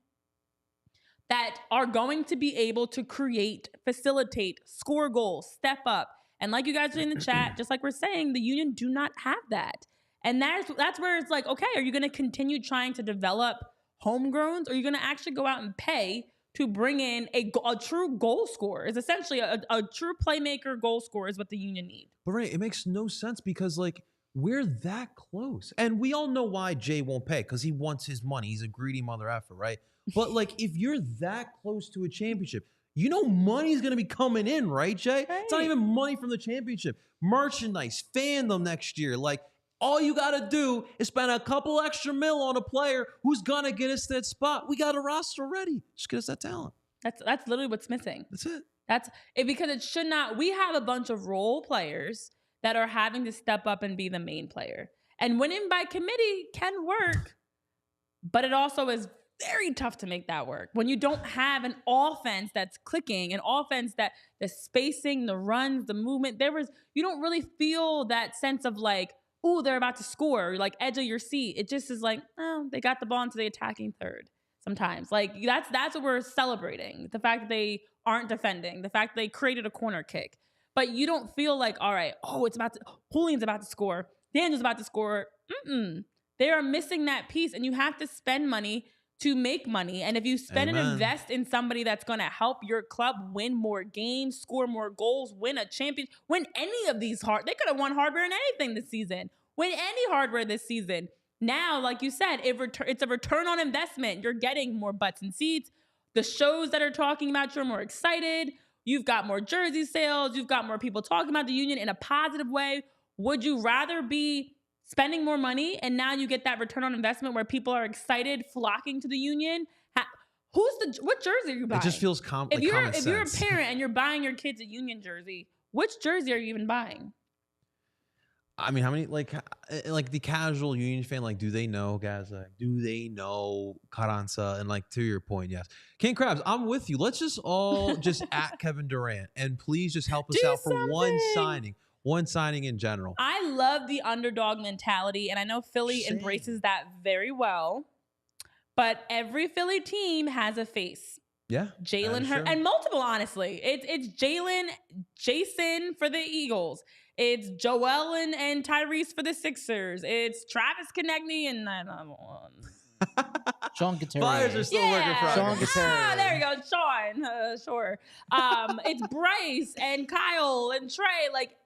that are going to be able to create, facilitate, score goals, step up. And like you guys are in the chat, just like we're saying, the Union do not have that. And that's where it's like, okay, are you going to continue trying to develop homegrowns, or are you going to actually go out and pay to bring in a true goal scorer? Is essentially a true playmaker goal scorer is what the Union need. But Renee, it makes no sense because like we're that close. And we all know why Jay won't pay, because he wants his money. He's a greedy mother effer, right? But like, if you're that close to a championship, you know money's going to be coming in, right, Jay? Right. It's not even money from the championship. Merchandise, fandom next year. Like, all you got to do is spend a couple extra mil on a player who's going to get us that spot. We got a roster ready. Just get us that talent. That's literally what's missing. That's it. That's it, because it should not. We have a bunch of role players that are having to step up and be the main player. And winning by committee can work, but it also is very tough to make that work when you don't have an offense that's clicking, an offense that the spacing, the runs, the movement, you don't really feel that sense of like, oh, they're about to score, like edge of your seat. It just is like, oh, they got the ball into the attacking third sometimes. Like that's what we're celebrating. The fact that they aren't defending, the fact that they created a corner kick, but you don't feel like, all right, Julian's about to score, Daniel's about to score. They are missing that piece, and you have to spend money to make money. And if you spend and invest in somebody that's going to help your club win more games, score more goals, win a champion, win any of these they could have won hardware in anything this season, win any hardware this season. Now, like you said, it's a return on investment. You're getting more butts and seats. The shows that are talking about you're more excited. You've got more jersey sales. You've got more people talking about the Union in a positive way. Would you rather be spending more money and now you get that return on investment where people are excited, flocking to the Union? What jersey are you buying? It just feels if you're a parent and you're buying your kids a Union jersey, which jersey are you even buying? I mean, how many, like the casual Union fan, like, do they know Gazza? Do they know Carranza? And like, to your point, yes. King Krabs, I'm with you. Let's just all just at Kevin Durant and please just help us out for one signing in general. I love the underdog mentality, and I know Philly embraces that very well. But every Philly team has a face. Yeah. Jalen Hurts, and multiple, honestly. It's Jalen, Jason for the Eagles. It's Joel and Tyrese for the Sixers. It's Travis Konechny and Sean Couturier. Flyers are still working for Sean us. Couturier. There you go, Sean. Sure. It's Bryce and Kyle and Trey. Like,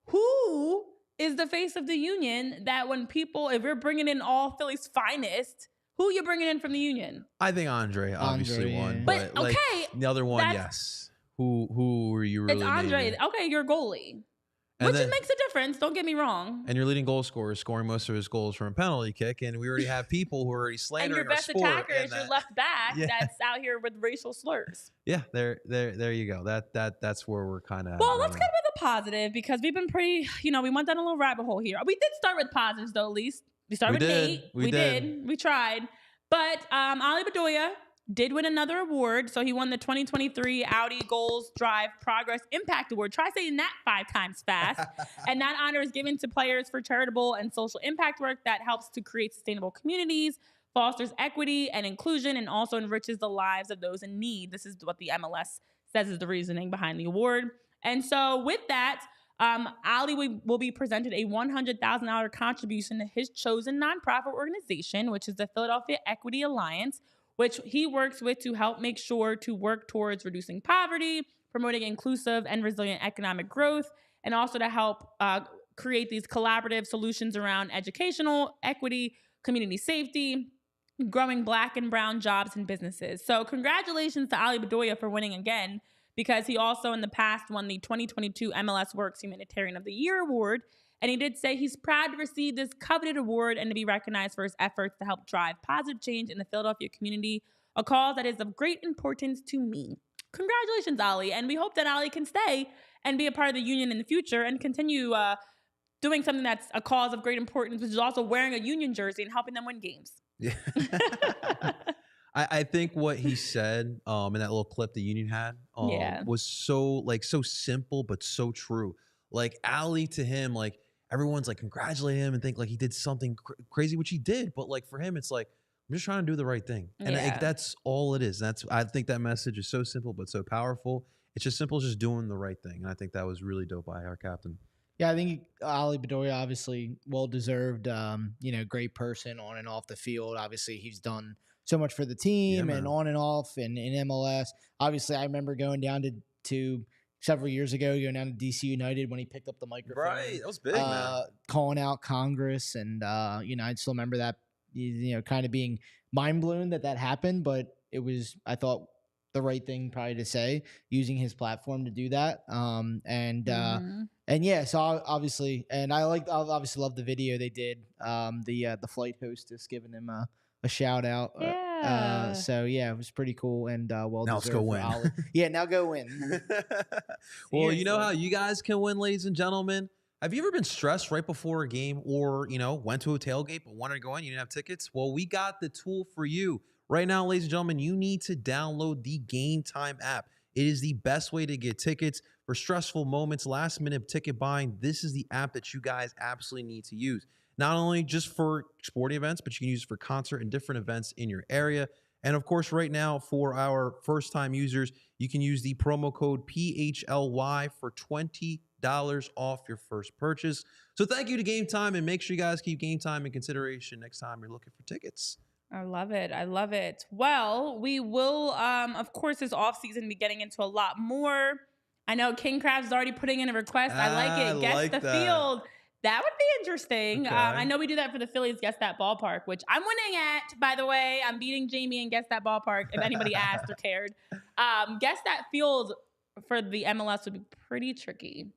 who is the face of the union that when people, if you're bringing in all Philly's finest, who you bringing in from the union? I think Andre obviously Andre, won, yeah. but like, okay, the other one, that's- yes. Who were you really? It's Andre. naming? Okay, you're a goalie. And Which then- makes a difference. Don't get me wrong. And your leading goal scorer is scoring most of his goals from a penalty kick, and we already have people who are already And slandering your best our sport. attacker is your left back Yeah. that's out here with racial slurs. Yeah, there you go. That's where we're kind of. Well, let's get with a positive because we've been pretty, we went down a little rabbit hole here. We did start with positives though, at least. We started We with did. Nate. We did. We tried. But Ale Bedoya did win another award. So he won the 2023 Audi Goals Drive Progress Impact Award. Try saying that 5 times fast. And that honor is given to players for charitable and social impact work that helps to create sustainable communities, fosters equity and inclusion, and also enriches the lives of those in need. This is what the MLS says is the reasoning behind the award. And so with that, Ali will be presented a $100,000 contribution to his chosen nonprofit organization, which is the Philadelphia Equity Alliance, which he works with to help make sure to work towards reducing poverty, promoting inclusive and resilient economic growth, and also to help create these collaborative solutions around educational equity, community safety, growing Black and brown jobs and businesses. So congratulations to Ale Bedoya for winning again, because he also in the past won the 2022 MLS Works Humanitarian of the Year Award. And he did say he's proud to receive this coveted award and to be recognized for his efforts to help drive positive change in the Philadelphia community, a cause that is of great importance to me. Congratulations, Ali. And we hope that Ali can stay and be a part of the union in the future and continue doing something that's a cause of great importance, which is also wearing a union jersey and helping them win games. Yeah. I think what he said in that little clip the union had was so simple but so true. Like Ali, to him, like everyone's like congratulating him and think like he did something crazy, which he did. But like for him, it's like I'm just trying to do the right thing, and like, that's all it is. I think that message is so simple but so powerful. It's just simple, just doing the right thing, and I think that was really dope by our captain. Yeah, I think Ale Bedoya obviously well deserved. Great person on and off the field. Obviously, he's done so much for the team and on and off and in MLS. Obviously, I remember going down to several years ago, going down to DC United when he picked up the microphone. Right, that was big, man. Calling out Congress, and I still remember that. Kind of being mind blown that happened, but it was, I thought, the right thing probably to say, using his platform to do that. So obviously, and I obviously love the video they did. The flight hostess giving him a shout out. Yeah. It was pretty cool and well. Now let's go win. Now go win. Well, you know how you guys can win, ladies and gentlemen. Have you ever been stressed right before a game, or went to a tailgate but wanted to go in, you didn't have tickets? Well, we got the tool for you right now, ladies and gentlemen. You need to download the Game Time app. It is the best way to get tickets for stressful moments, last minute ticket buying. This is the app that you guys absolutely need to use. Not only just for sporting events, but you can use it for concert and different events in your area. And of course, right now, for our first-time users, you can use the promo code PHLY for $20 off your first purchase. So thank you to Game Time, and make sure you guys keep Game Time in consideration next time you're looking for tickets. I love it. I love it. Well, we will, of course, this offseason be getting into a lot more. I know King Crab's already putting in a request. I like it. Guess the field. That would be interesting. Okay. I know we do that for the Phillies Guess That Ballpark, which I'm winning at, by the way. I'm beating Jamie and Guess That Ballpark, if anybody asked or cared. Guess That Field for the MLS would be pretty tricky.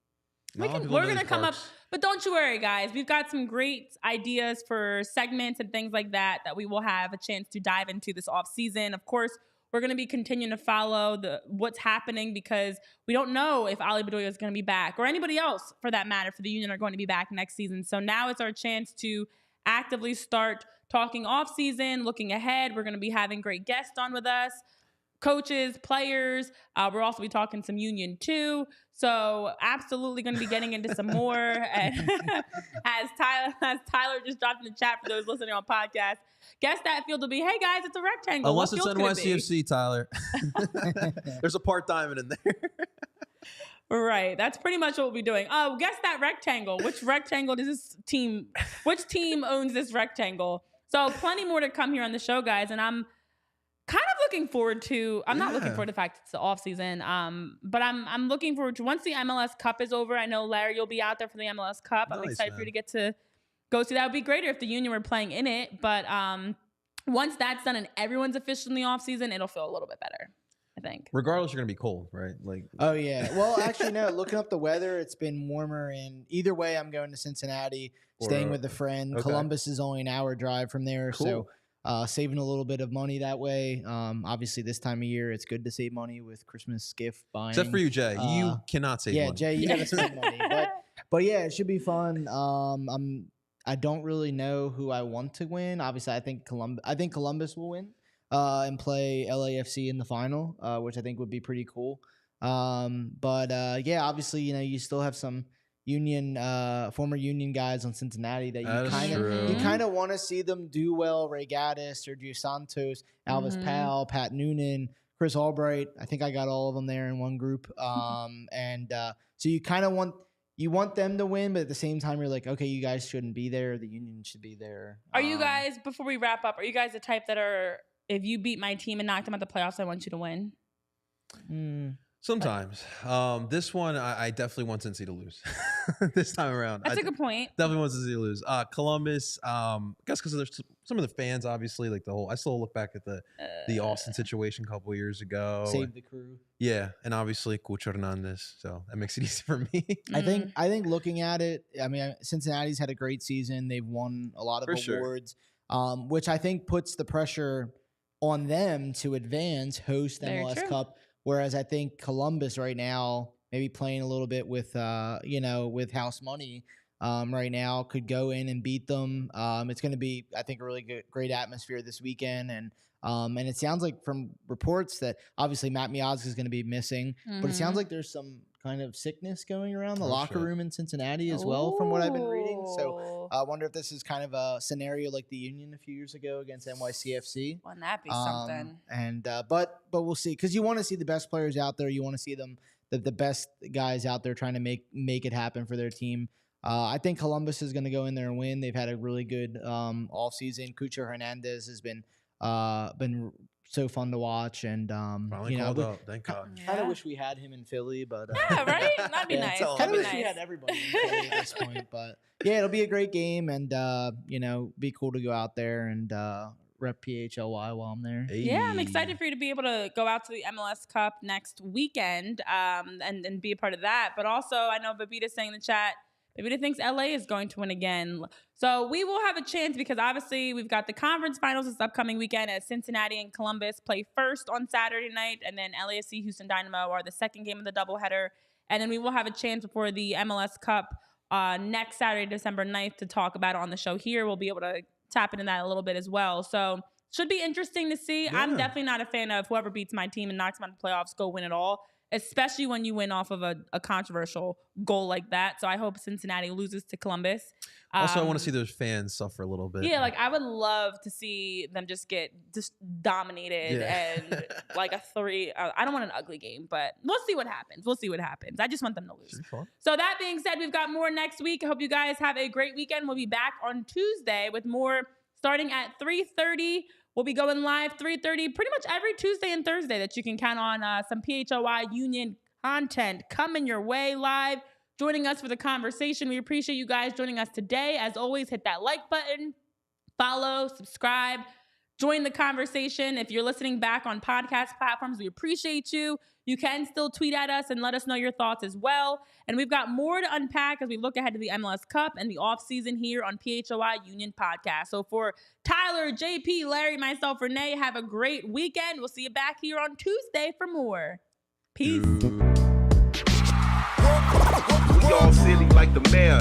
We're going to come up, but don't you worry, guys. We've got some great ideas for segments and things like that we will have a chance to dive into this off season. Of course, we're going to be continuing to follow what's happening, because we don't know if Ale Bedoya is going to be back, or anybody else for that matter for the union are going to be back next season. So now it's our chance to actively start talking off season, looking ahead. We're going to be having great guests on with us. Coaches, players. We'll also be talking some union too. So absolutely going to be getting into some more. And as Tyler just dropped in the chat for those listening on podcast, Guess That Field will be, hey guys, it's a rectangle. Unless it's NYCFC, Tyler. There's a part diamond in there. Right. That's pretty much what we'll be doing. Oh, guess that rectangle. Which rectangle does this team, which team owns this rectangle? So plenty more to come here on the show, guys. And I'm kind of looking forward to, I'm not looking forward to the fact it's the off season. But I'm looking forward to once the MLS Cup is over. I know, Larry, you'll be out there for the MLS Cup. I'm excited for you to get to go see that. Would be greater if the Union were playing in it. But once that's done and everyone's official in the off season, it'll feel a little bit better, I think. Regardless, you're gonna be cold, right? Like, oh yeah. Well, actually, no. Looking up the weather, it's been warmer. And either way, I'm going to Cincinnati, staying with a friend. Okay. Columbus is only an hour drive from there, so saving a little bit of money that way. Obviously, this time of year, it's good to save money with Christmas gift buying. Except for you, Jay. You cannot save money. Yeah, Jay, you gotta save money. But yeah, it should be fun. I don't really know who I want to win. Obviously, I think Columbus will win and play LAFC in the final, which I think would be pretty cool. Yeah, obviously, you still have some former Union guys on Cincinnati that you kind of want to see them do well. Ray Gaddis, Sergio Santos, Alvis Powell, Pat Noonan, Chris Albright. I think I got all of them there in one group. So you kind of want them to win, but at the same time, you're like, okay, you guys shouldn't be there. The Union should be there. Are you guys, before we wrap up, are you guys the type that are, if you beat my team and knocked them out the playoffs, I want you to win? Sometimes. This one, I definitely want Cincy to lose this time around. That's a good point. Definitely want Cincy to lose. Columbus, I guess because there's some of the fans, obviously, like I still look back at the Austin situation a couple of years ago. Save the crew. Yeah, and obviously Cucho Hernandez, so that makes it easy for me. I think looking at it, I mean, Cincinnati's had a great season. They've won a lot of awards, which I think puts the pressure on them to advance, host MLS Cup. Whereas I think Columbus right now, maybe playing a little bit with with house money right now, could go in and beat them. It's going to be, I think, a really great atmosphere this weekend. And it sounds like from reports that obviously Matt Miazga is going to be missing, but it sounds like there's some kind of sickness going around the locker room in Cincinnati as well, from what I've been reading. So I wonder if this is kind of a scenario like the Union a few years ago against NYCFC. Wouldn't that be something? But we'll see, because you want to see the best players out there. You want to see them, the best guys out there trying to make it happen for their team. I think Columbus is going to go in there and win. They've had a really good all season. Cucho Hernandez has been so fun to watch, and finally called up. Thank God. Kind of wish we had him in Philly, but yeah, right? That'd be nice. Kind of wish we had everybody in Philly at this point, but yeah, it'll be a great game, and be cool to go out there and rep PHLY while I'm there. Hey. Yeah, I'm excited for you to be able to go out to the MLS Cup next weekend and be a part of that. But also, I know Babita's saying in the chat, Babita thinks LA is going to win again. So we will have a chance, because obviously we've got the conference finals this upcoming weekend as Cincinnati and Columbus play first on Saturday night, and then LAFC Houston Dynamo are the second game of the doubleheader. And then we will have a chance before the MLS Cup next Saturday, December 9th, to talk about it on the show here. We'll be able to tap into that a little bit as well. So should be interesting to see. Yeah. I'm definitely not a fan of whoever beats my team and knocks them out of the playoffs go win it all, especially when you win off of a controversial goal like that. So I hope Cincinnati loses to Columbus. Also, I want to see those fans suffer a little bit. Yeah, like I would love to see them just get dominated and like a 3. I don't want an ugly game, but we'll see what happens. I just want them to lose. So that being said, we've got more next week. I hope you guys have a great weekend. We'll be back on Tuesday with more starting at 3:30. We'll be going live 3:30 pretty much every Tuesday and Thursday that you can count on some PHLY Union content coming your way live, joining us for the conversation. We appreciate you guys joining us today. As always, hit that like button, follow, subscribe, join the conversation. If you're listening back on podcast platforms, we appreciate you. You can still tweet at us and let us know your thoughts as well. And we've got more to unpack as we look ahead to the MLS Cup and the offseason here on PHLY Union Podcast. So for Tyler, JP, Larry, myself, Renee, have a great weekend. We'll see you back here on Tuesday for more. Peace. We all silly like the mayor.